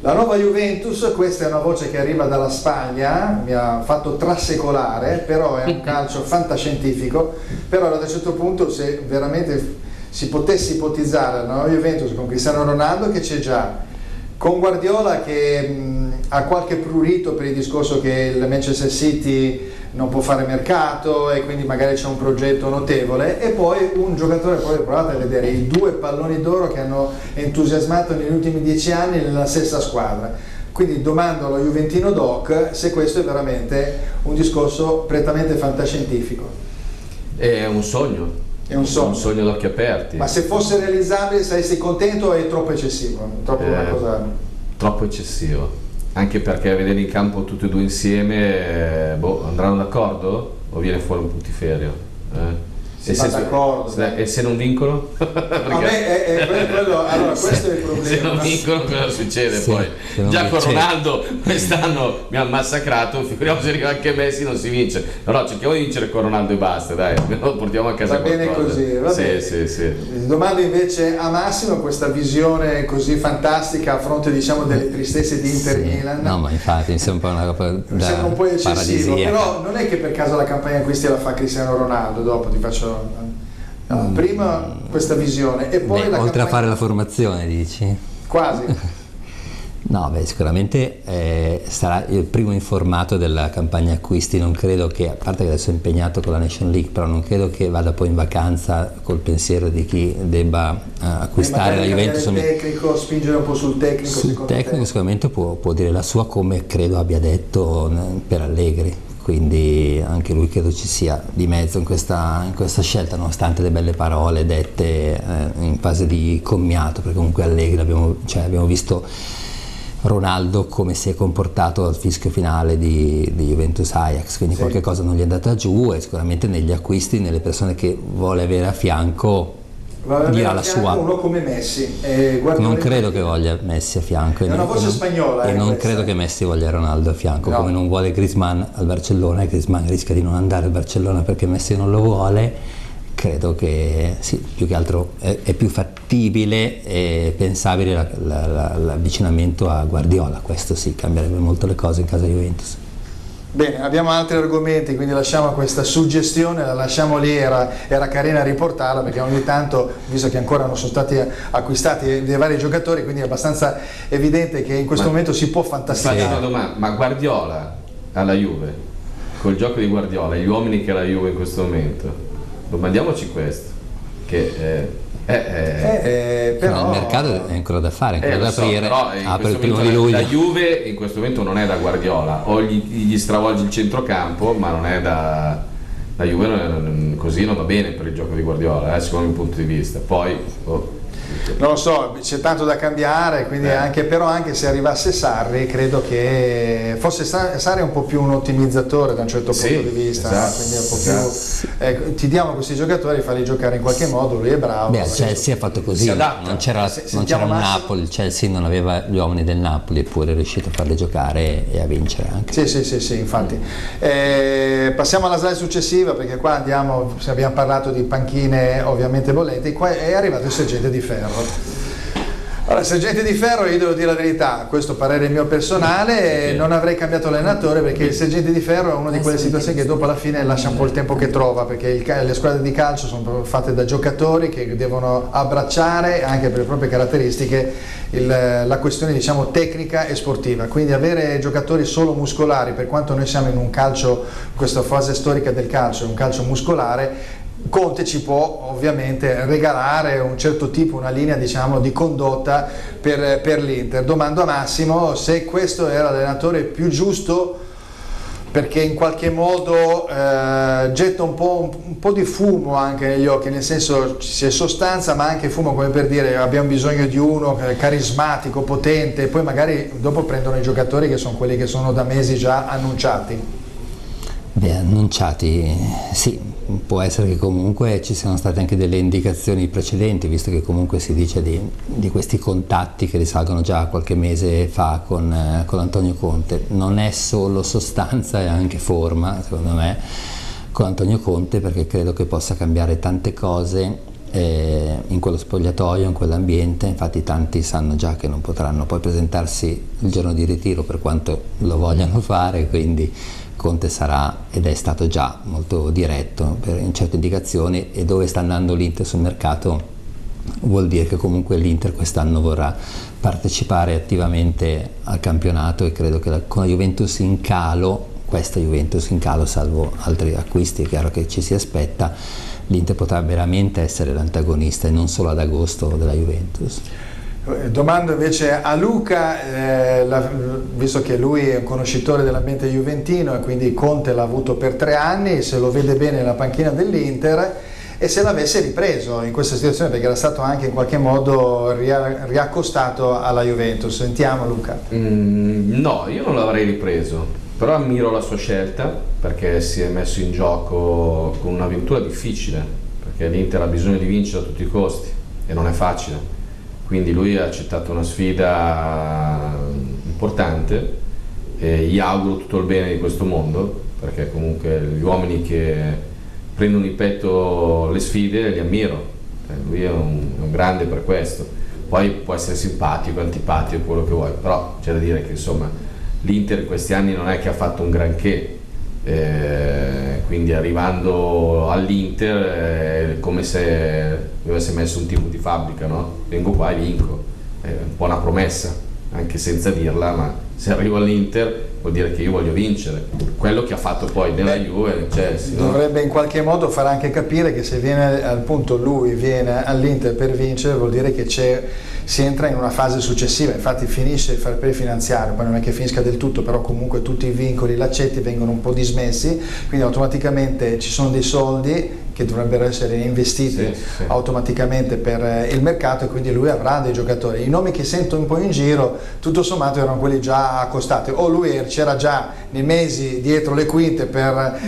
La nuova Juventus, questa è una voce che arriva dalla Spagna, mi ha fatto trasecolare, però è un calcio fantascientifico. Però da un certo punto, se veramente si potesse ipotizzare la nuova Juventus con Cristiano Ronaldo, che c'è già, con Guardiola che ha qualche prurito per il discorso che il Manchester City non può fare mercato e quindi magari c'è un progetto notevole, e poi un giocatore, poi provate a vedere i 2 palloni d'oro che hanno entusiasmato negli ultimi 10 anni nella stessa squadra. Quindi domando allo Juventino Doc se questo è veramente un discorso prettamente fantascientifico. È un sogno. È un sogno ad occhi aperti. Ma se fosse realizzabile saresti contento o è troppo eccessivo? Una cosa... Troppo eccessivo. Anche perché vedere in campo tutti e 2 insieme, andranno d'accordo o viene fuori un putiferio? E se non vincono? Allora questo è il problema. Se non vincono cosa succede poi? Già con Ronaldo quest'anno mi ha massacrato, figuriamoci se arriva anche Messi non si vince. Però cerchiamo di vincere con Ronaldo e basta, dai, lo portiamo a casa. Va bene così, va bene. Sì. Domando invece a Massimo questa visione così fantastica a fronte, diciamo, delle tristezze di Inter Milan. No, ma infatti mi sembra una roba mi sembra un po' eccessivo, però non è che per caso la campagna acquisti la fa Cristiano Ronaldo, dopo ti faccio prima questa visione e poi la oltre a fare la formazione, dici? Quasi. No, sicuramente sarà il primo informato della campagna acquisti. Non credo che, a parte che adesso è impegnato con la Nation League, però non credo che vada poi in vacanza col pensiero di chi debba acquistare la Juventus. Il tecnico, spingere un po' sul tecnico. Sul tecnico sicuramente può dire la sua, come credo abbia detto per Allegri. Quindi anche lui credo ci sia di mezzo in questa scelta, nonostante le belle parole dette in fase di commiato, perché comunque Allegri abbiamo visto Ronaldo come si è comportato al fischio finale di Juventus Ajax, quindi qualche cosa non gli è andata giù, e sicuramente negli acquisti, nelle persone che vuole avere a fianco, dirà la sua. Uno come Messi, non credo che voglia Messi a fianco, è una voce spagnola, e non credo che Messi voglia Ronaldo a fianco, come non vuole Griezmann al Barcellona, e Griezmann rischia di non andare al Barcellona perché Messi non lo vuole. Credo che sì, più che altro è più fattibile e pensabile l'avvicinamento a Guardiola. Questo sì, cambierebbe molto le cose in casa Juventus. Bene, abbiamo altri argomenti, quindi lasciamo questa suggestione, la lasciamo lì, era carina riportarla, perché ogni tanto, visto che ancora non sono stati acquistati dei vari giocatori, quindi è abbastanza evidente che in questo momento si può fantasticare. Faccio una domanda, ma Guardiola alla Juve, col gioco di Guardiola, gli uomini che ha la Juve in questo momento, domandiamoci questo, che però il mercato è ancora da fare, ancora da aprire, apre il primo di luglio. La Juve in questo momento non è da Guardiola, o gli stravolge il centrocampo, ma non è da Juve, così non va bene per il gioco di Guardiola, secondo il mio punto di vista. Poi non lo so, c'è tanto da cambiare, quindi però anche se arrivasse Sarri, credo che forse Sarri è un po' più un ottimizzatore da un certo punto di vista, quindi è un po' più, ti diamo questi giocatori, farli giocare in qualche modo, lui è bravo. Il Chelsea ha fatto così, non c'era il Napoli, il Chelsea non aveva gli uomini del Napoli, eppure è riuscito a farli giocare e a vincere anche. Sì, infatti. Passiamo alla slide successiva, perché qua abbiamo parlato di panchine ovviamente bollenti, qua è arrivato il sergente di ferro. Allora, sergente di ferro, io devo dire la verità, questo parere mio personale, non avrei cambiato allenatore, perché il sergente di ferro è una di quelle situazioni che dopo alla fine lascia un po' il tempo che trova, perché le squadre di calcio sono fatte da giocatori che devono abbracciare anche per le proprie caratteristiche la questione, diciamo, tecnica e sportiva, quindi avere giocatori solo muscolari, per quanto noi siamo in un calcio, in questa fase storica del calcio, un calcio muscolare, Conte ci può ovviamente regalare un certo tipo, una linea, diciamo, di condotta per l'Inter. Domando a Massimo se questo era l'allenatore più giusto, perché in qualche modo getta un po' di fumo anche negli occhi, nel senso c'è sostanza ma anche fumo, come per dire abbiamo bisogno di uno carismatico, potente, e poi magari dopo prendono i giocatori che sono quelli che sono da mesi già annunciati. Beh, annunciati, sì, può essere che comunque ci siano state anche delle indicazioni precedenti, visto che comunque si dice di questi contatti che risalgono già a qualche mese fa con Antonio Conte. Non è solo sostanza, è anche forma, secondo me, con Antonio Conte, perché credo che possa cambiare tante cose in quello spogliatoio, in quell'ambiente. Infatti tanti sanno già che non potranno poi presentarsi il giorno di ritiro per quanto lo vogliano fare, quindi Conte sarà, ed è stato già molto diretto in certe indicazioni, e dove sta andando l'Inter sul mercato vuol dire che comunque l'Inter quest'anno vorrà partecipare attivamente al campionato, e credo che con la Juventus in calo, questa Juventus in calo salvo altri acquisti, è chiaro che ci si aspetta, l'Inter potrà veramente essere l'antagonista e non solo ad agosto della Juventus. Domando invece a Luca, visto che lui è un conoscitore dell'ambiente juventino e quindi Conte l'ha avuto per 3 anni, se lo vede bene nella panchina dell'Inter e se l'avesse ripreso in questa situazione, perché era stato anche in qualche modo riaccostato alla Juventus. Sentiamo Luca. No, io non l'avrei ripreso, però ammiro la sua scelta, perché si è messo in gioco con un'avventura difficile, perché l'Inter ha bisogno di vincere a tutti i costi e non è facile. Quindi lui ha accettato una sfida importante e gli auguro tutto il bene di questo mondo, perché comunque gli uomini che prendono in petto le sfide li ammiro. Lui è un grande per questo. Poi può essere simpatico, antipatico, quello che vuoi, però c'è da dire che insomma l'Inter in questi anni non è che ha fatto un granché, quindi arrivando all'Inter è come se avesse messo un tipo di fabbrica, no? Vengo qua e vinco, è un po' una promessa, anche senza dirla, ma se arrivo all'Inter vuol dire che io voglio vincere, quello che ha fatto poi nella Juve e nel Chelsea, no? Dovrebbe in qualche modo far anche capire che se viene appunto lui viene all'Inter per vincere, vuol dire che si entra in una fase successiva. Infatti finisce il fair play finanziario, poi non è che finisca del tutto, però comunque tutti i vincoli, laccetti vengono un po' dismessi, quindi automaticamente ci sono dei soldi che dovrebbero essere investiti automaticamente per il mercato, e quindi lui avrà dei giocatori. I nomi che sento un po' in giro tutto sommato erano quelli già accostati, o lui c'era già nei mesi dietro le quinte per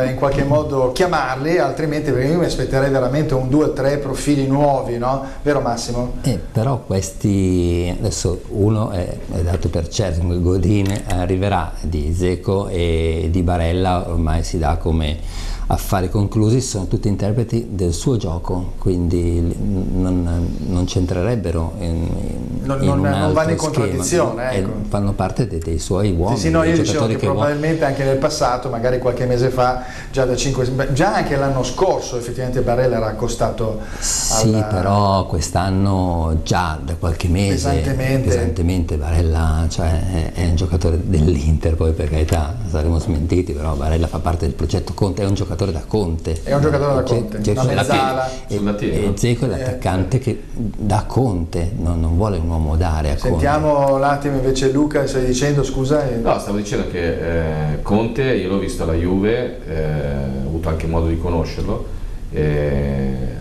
in qualche modo chiamarli, altrimenti, perché io mi aspetterei veramente 1, 2, 3 profili nuovi, no? Vero Massimo? Però questi, adesso uno è dato per certo, Godin arriverà, di Dzeko e di Barella ormai si dà come affari conclusi, sono tutti interpreti del suo gioco, quindi non c'entrerebbero non vanno in contraddizione, ecco. Fanno parte dei suoi uomini. Sì, no, io dicevo che probabilmente anche nel passato, magari qualche mese fa, già anche l'anno scorso effettivamente Barella era accostato però quest'anno già da qualche mese pesantemente Barella, cioè è un giocatore dell'Inter, poi per carità saremo smentiti, però Barella fa parte del progetto Conte, è un giocatore da Conte, una mezzala, e Dzeko è l'attaccante che da Conte, non vuole un uomo dare a Sentiamo Conte. un attimo invece Luca, stai dicendo, scusa? No, stavo dicendo che Conte, io l'ho visto alla Juve, ho avuto anche modo di conoscerlo,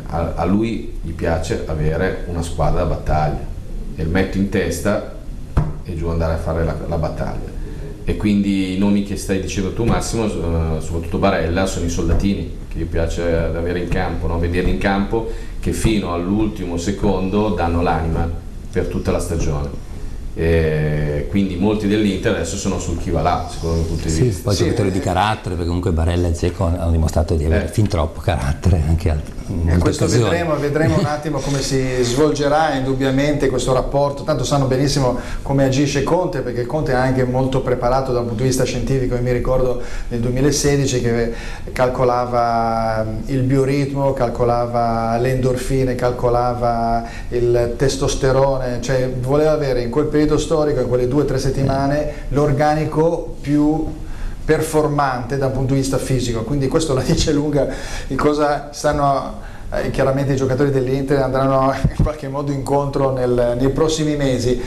a lui gli piace avere una squadra da battaglia e il metto in testa e giù andare a fare la battaglia. E quindi i nomi che stai dicendo tu Massimo, soprattutto Barella, sono i soldatini che gli piace avere in campo, no? Vederli in campo che fino all'ultimo secondo danno l'anima per tutta la stagione. E quindi molti dell'Inter adesso sono sul chi va là, secondo il mio punto di vista. Poi giocatori di carattere, perché comunque Barella e Dzeko hanno dimostrato di avere fin troppo carattere anche in questo occasioni. vedremo un attimo come si svolgerà indubbiamente questo rapporto. Tanto sanno benissimo come agisce Conte, perché Conte è anche molto preparato dal punto di vista scientifico. Io mi ricordo nel 2016 che calcolava il bioritmo, calcolava le endorfine, calcolava il testosterone, cioè voleva avere in quel periodo storico, in quelle 2 o 3 settimane, l'organico più performante da un punto di vista fisico. Quindi questo la dice lunga di cosa stanno chiaramente i giocatori dell'Inter andranno in qualche modo incontro nei prossimi mesi.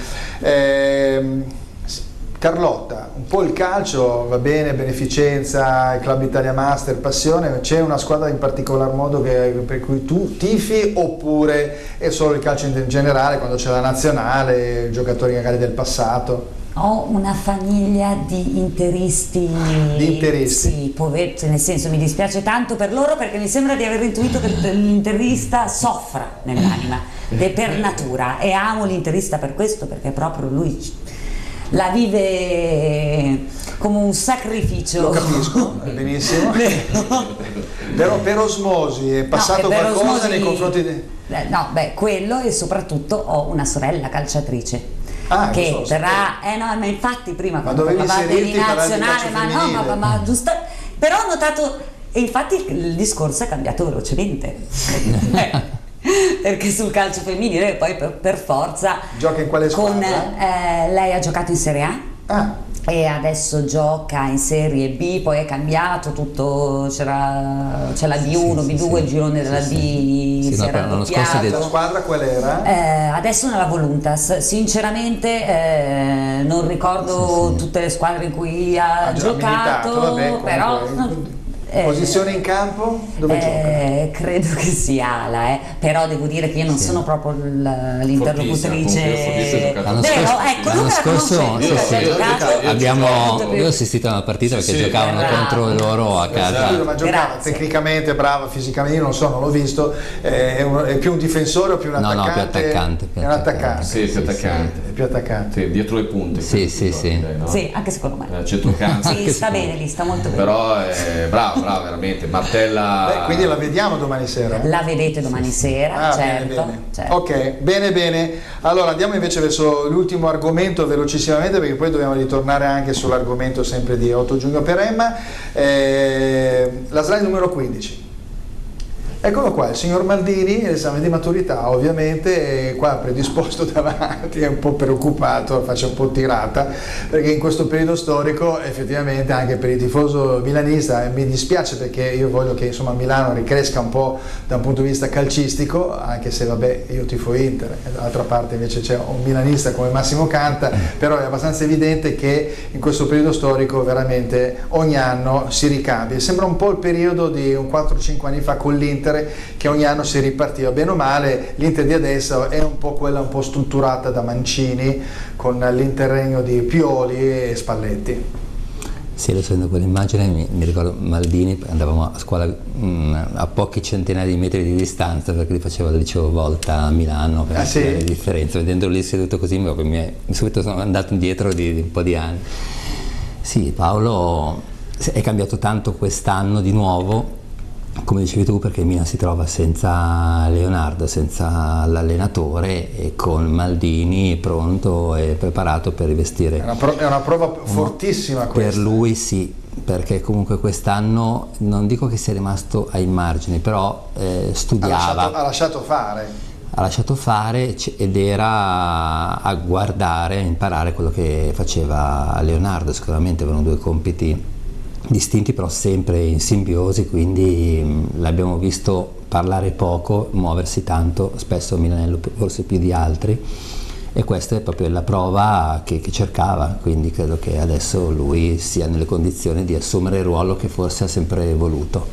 Carlotta, un po' il calcio va bene, beneficenza, Club Italia Master, passione, c'è una squadra in particolar modo per cui tu tifi, oppure è solo il calcio in generale, quando c'è la nazionale, giocatori magari del passato? Ho una famiglia di interisti. Di interisti? Sì, poveretti, nel senso mi dispiace tanto per loro perché mi sembra di aver intuito che l'interista soffra nell'anima, per natura, e amo l'interista per questo, perché proprio lui la vive come un sacrificio. Lo capisco, benissimo. Però per osmosi è passato qualcosa nei confronti di... No, beh, quello, e soprattutto ho una sorella calciatrice. Che so, verrà, no, ma infatti prima quando dovevi parlavate di inserirti nazionale, parlare di calcio femminile. ma giusto, però ho notato, e infatti il discorso è cambiato velocemente. Perché sul calcio femminile poi per forza gioca in quale squadra? Lei ha giocato in Serie A. E adesso gioca in Serie B, poi è cambiato tutto, c'è la B1, B2, il girone della B si era doppiato. La squadra qual era? Adesso nella Voluntas, sinceramente non ricordo tutte le squadre in cui ha giocato, militato, vabbè, però... Posizione in campo? Dove gioca? Credo che sia ala, però devo dire che io non sono proprio l'interlocutrice. L'anno scorso io ho assistito a una partita perché giocavano contro loro a casa. Ma giocava tecnicamente, brava fisicamente, io non so, non l'ho visto. È più un difensore o più un attaccante? No, più attaccante. È un attaccante. Sì, più attaccante. È più attaccante. Sì, dietro le punte. Sì, anche secondo me. Centrocampo. Sì, sta bene lì, sta molto bene. Però è bravo, veramente, martella. Quindi la vediamo domani sera? La vedete domani sera, certo, bene. certo. Ok, bene. Allora andiamo invece verso l'ultimo argomento velocissimamente, perché poi dobbiamo ritornare anche sull'argomento sempre di 8 giugno per Emma. La slide numero 15. Eccolo qua, il signor Maldini, l'esame di maturità ovviamente, è qua predisposto davanti, è un po' preoccupato, faccia un po' tirata, perché in questo periodo storico effettivamente anche per il tifoso milanista mi dispiace, perché io voglio che insomma Milano ricresca un po' da un punto di vista calcistico, anche se vabbè io tifo Inter, dall'altra parte invece c'è un milanista come Massimo Canta, però è abbastanza evidente che in questo periodo storico veramente ogni anno si ricambia. Sembra un po' il periodo di un 4-5 anni fa con l'Inter, che ogni anno si ripartiva bene o male. L'Inter di adesso è un po' quella un po' strutturata da Mancini, con l'interregno di Pioli e Spalletti. Sì, adesso vedendo quell'immagine mi ricordo Maldini, andavamo a scuola a pochi centinaia di metri di distanza, perché lui faceva il liceo Volta a Milano, per le differenze. Vedendolo lì seduto così subito sono andato indietro di un po' di anni. Sì, Paolo è cambiato tanto quest'anno di nuovo, come dicevi tu, perché Milan si trova senza Leonardo, senza l'allenatore, e con Maldini pronto e preparato per rivestire. È una prova fortissima questa. Per lui sì, perché comunque quest'anno non dico che sia rimasto ai margini, però studiava. Ha lasciato fare ed era a guardare, a imparare quello che faceva Leonardo. Sicuramente avevano due compiti distinti, però sempre in simbiosi, quindi l'abbiamo visto parlare poco, muoversi tanto, spesso Milanello forse più di altri, e questa è proprio la prova che cercava, quindi credo che adesso lui sia nelle condizioni di assumere il ruolo che forse ha sempre voluto,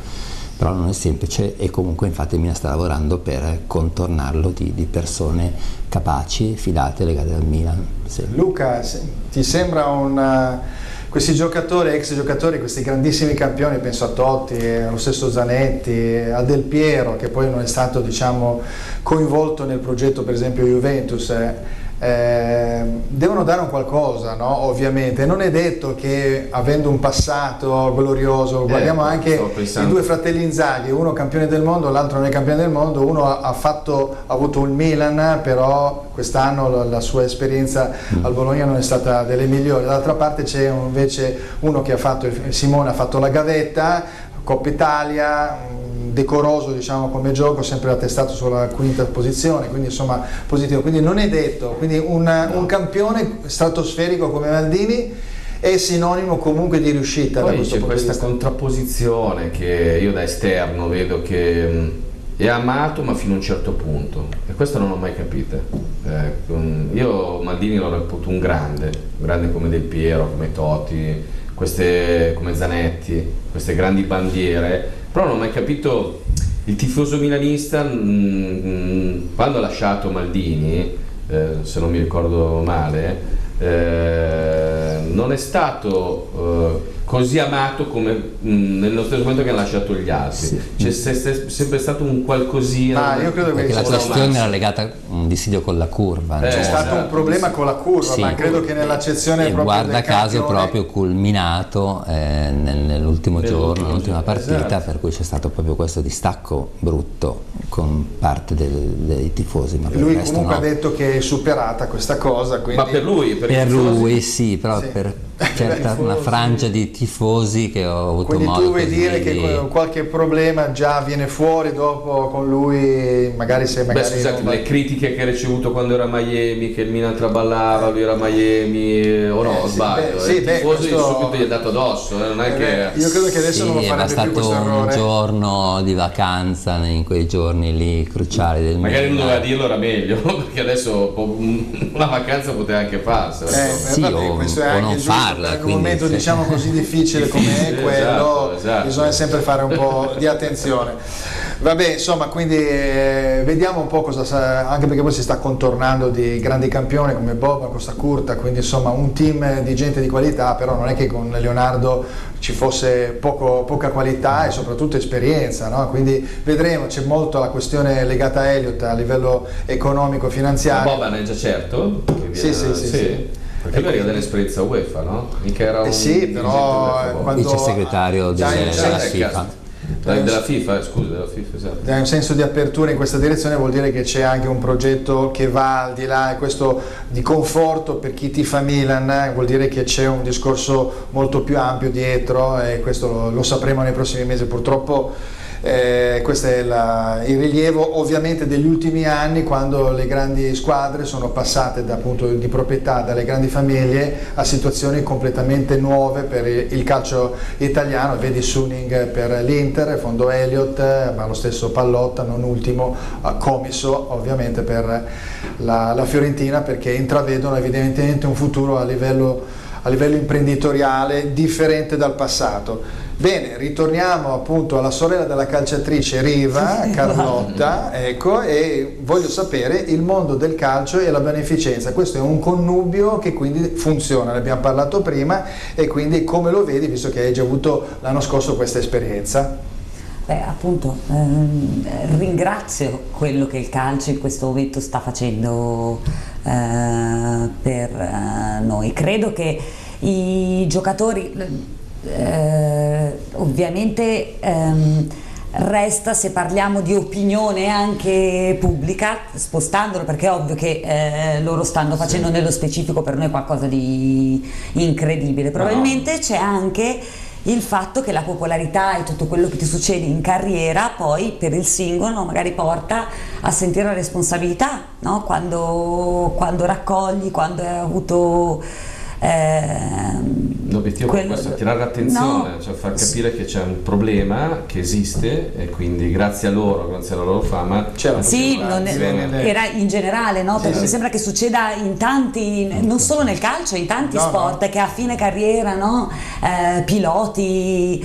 però non è semplice, e comunque infatti Milan sta lavorando per contornarlo di persone capaci, fidate, legate al Milan. Sì. Luca, ti sembra questi giocatori, ex giocatori, questi grandissimi campioni, penso a Totti, allo stesso Zanetti, a Del Piero, che poi non è stato coinvolto nel progetto per esempio Juventus, devono dare un qualcosa, no? Ovviamente non è detto che, avendo un passato glorioso, guardiamo anche i due fratelli Inzaghi, uno campione del mondo, l'altro non è campione del mondo, uno ha avuto il Milan, però quest'anno la sua esperienza al Bologna non è stata delle migliori. Dall'altra parte c'è invece uno che Simone ha fatto la gavetta, Coppa Italia, decoroso come gioco, sempre attestato sulla quinta posizione, quindi insomma positivo, quindi non è detto, quindi un campione stratosferico come Maldini è sinonimo comunque di riuscita. Poi c'è questa contrapposizione che io da esterno vedo che è amato ma fino a un certo punto, e questo non l'ho mai capito. Io Maldini l'ho reputo un grande come Del Piero, come Totti, come Zanetti, queste grandi bandiere, però non ho mai capito il tifoso milanista quando ha lasciato Maldini, se non mi ricordo male, non è stato così amato come nello stesso momento che hanno lasciato gli altri. Sì. C'è sempre stato un qualcosina. Io credo Perché che la sia questione era legata a un dissidio con la curva. c'è stato un problema con la curva, Sì. ma credo che nell'accezione E proprio guarda del caso campione- proprio culminato nell'ultimo giorno, nell'ultima partita, esatto. per cui c'è stato proprio questo distacco brutto con parte dei tifosi, ma per Lui il resto comunque no. ha detto che è superata questa cosa, quindi Ma per lui, per i Per tifosi? lui sì, però Sì. per una frangia di tifosi che ho avuto quindi modo tu vuoi così dire che di- qualche problema già viene fuori dopo con lui, magari se Beh, magari scusate, le critiche che ha ricevuto quando era a Miami, che il Milan traballava, lui era a Miami, o no, sì, sbaglio, beh, sì, il tifoso questo- subito gli è dato addosso, non è che... io credo che adesso non lo Sì, è farebbe più bastato questo un errore. giorno di vacanza in quei giorni lì cruciali del Magari non Milan. doveva dirlo, era meglio, perché adesso una vacanza poteva anche farsela. Sì, o questo è non anche giusto, farla, in un quindi momento se- diciamo così difficile come è Difficile, quello, esatto. bisogna sempre fare un po' di attenzione. Vabbè, insomma, quindi vediamo un po' cosa anche perché poi si sta contornando di grandi campioni come Boba, Costa Curta, quindi insomma un team di gente di qualità, però non è che con Leonardo ci fosse poca qualità e soprattutto esperienza, no? Quindi vedremo, c'è molto la questione legata a Elliott a livello economico Ma finanziario. Boban è già certo? Che Sì, sì. Perché lui arriva dall'esperienza UEFA, no? Mica era un sì, però dirigente quando Vice segretario dai un della senso- FIFA. della FIFA, scusa, della FIFA, esatto. dai un senso di apertura in questa direzione, vuol dire che c'è anche un progetto che va al di là, e questo di conforto per chi tifa Milan, vuol dire che c'è un discorso molto più ampio dietro e questo lo sapremo nei prossimi mesi. Purtroppo questo è il rilievo ovviamente degli ultimi anni, quando le grandi squadre sono passate da appunto di proprietà dalle grandi famiglie a situazioni completamente nuove per il calcio italiano. Vedi Suning per l'Inter, Fondo Elliott, ma lo stesso Pallotta, non ultimo Comiso ovviamente per la Fiorentina, perché intravedono evidentemente un futuro a livello imprenditoriale differente dal passato. Bene, ritorniamo appunto alla sorella della calciatrice Riva, Carlotta, ecco, e voglio sapere il mondo del calcio e la beneficenza. Questo è un connubio che quindi funziona, ne abbiamo parlato prima, e quindi come lo vedi, visto che hai già avuto l'anno scorso questa esperienza? Appunto, ringrazio quello che il calcio in questo momento sta facendo per noi. Credo che i giocatori, ovviamente resta, se parliamo di opinione anche pubblica, spostandolo, perché è ovvio che loro stanno facendo nello specifico per noi qualcosa di incredibile. Probabilmente c'è anche il fatto che la popolarità e tutto quello che ti succede in carriera poi per il singolo magari porta a sentire la responsabilità, no? Quando raccogli, quando hai avuto l'obiettivo è questo, attirare l'attenzione, cioè far capire che c'è un problema che esiste e quindi grazie a loro, grazie alla loro fama sì, era in generale, no? Perché mi sembra che succeda in tanti, non solo nel calcio, in tanti sport che a fine carriera, no? Piloti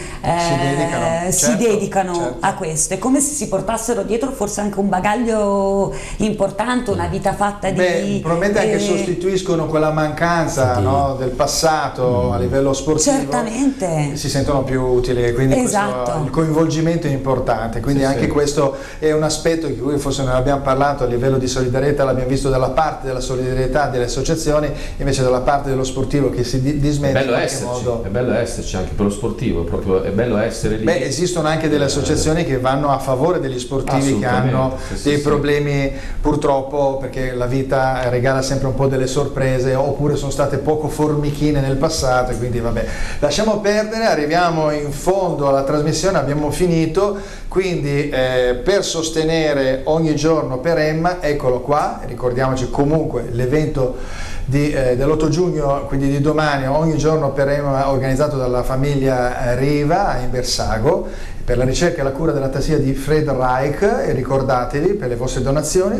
si dedicano a questo. È come se si portassero dietro forse anche un bagaglio importante, una vita fatta di... probabilmente anche sostituiscono quella mancanza, no, del passato a livello sportivo. Certamente. Si sentono più utili, quindi Esatto. il coinvolgimento è importante, quindi anche questo è un aspetto di cui forse non abbiamo parlato a livello di solidarietà, l'abbiamo visto dalla parte della solidarietà delle associazioni, invece dalla parte dello sportivo che si dismette in qualche modo. È bello esserci anche per lo sportivo, proprio è bello essere lì. Esistono anche delle associazioni che vanno a favore degli sportivi che hanno dei problemi, purtroppo, perché la vita regala sempre un po' delle sorprese, oppure sono state poco formichine nel passato, e quindi vabbè, lasciamo perdere, arriviamo in fondo alla trasmissione, abbiamo finito, quindi per sostenere ogni giorno per Emma, eccolo qua, ricordiamoci comunque l'evento dell'8 giugno, quindi di domani, ogni giorno per Emma, organizzato dalla famiglia Riva a Imbersago, per la ricerca e la cura della tassia di Fred Reich, e ricordatevi per le vostre donazioni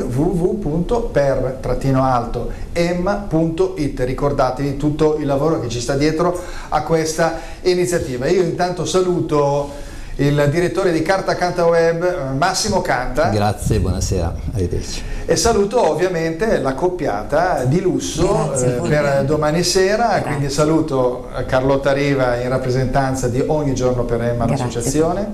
www.per-emma.it, ricordatevi tutto il lavoro che ci sta dietro a questa iniziativa. Io intanto saluto il direttore di Carta Canta Web, Massimo Canta. Grazie, buonasera, arrivederci. E saluto ovviamente la coppiata di lusso per domani sera. Grazie. Quindi saluto Carlotta Riva in rappresentanza di Ogni Giorno per Emma, l'associazione.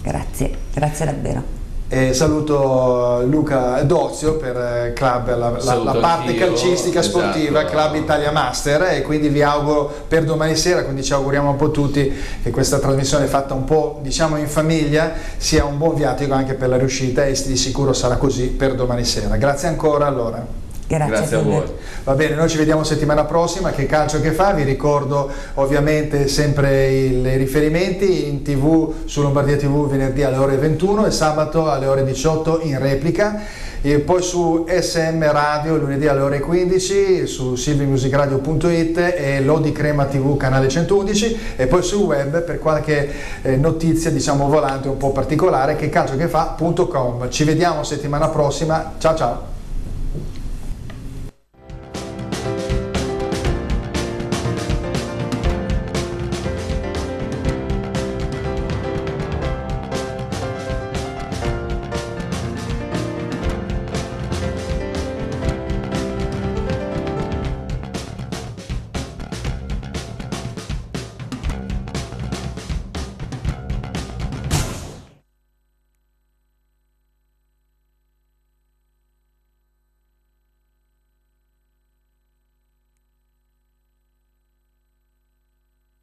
Grazie, grazie davvero. E saluto Luca Dozio per Club, la parte calcistica sportiva, esatto. Club Italia Master, e quindi vi auguro per domani sera, quindi ci auguriamo un po' tutti che questa trasmissione fatta un po' diciamo in famiglia sia un buon viatico anche per la riuscita, e di sicuro sarà così per domani sera. Grazie ancora allora. Grazie a voi. Va bene, noi ci vediamo settimana prossima. Che calcio che fa, vi ricordo ovviamente sempre i riferimenti in TV su Lombardia TV venerdì alle ore 21 e sabato alle ore 18 in replica, e poi su SM Radio lunedì alle ore 15, su silvimusicradio.it e Lodi Crema TV canale 111, e poi sul web per qualche notizia diciamo volante un po' particolare, che calcio che fa.com. Ci vediamo settimana prossima, ciao ciao.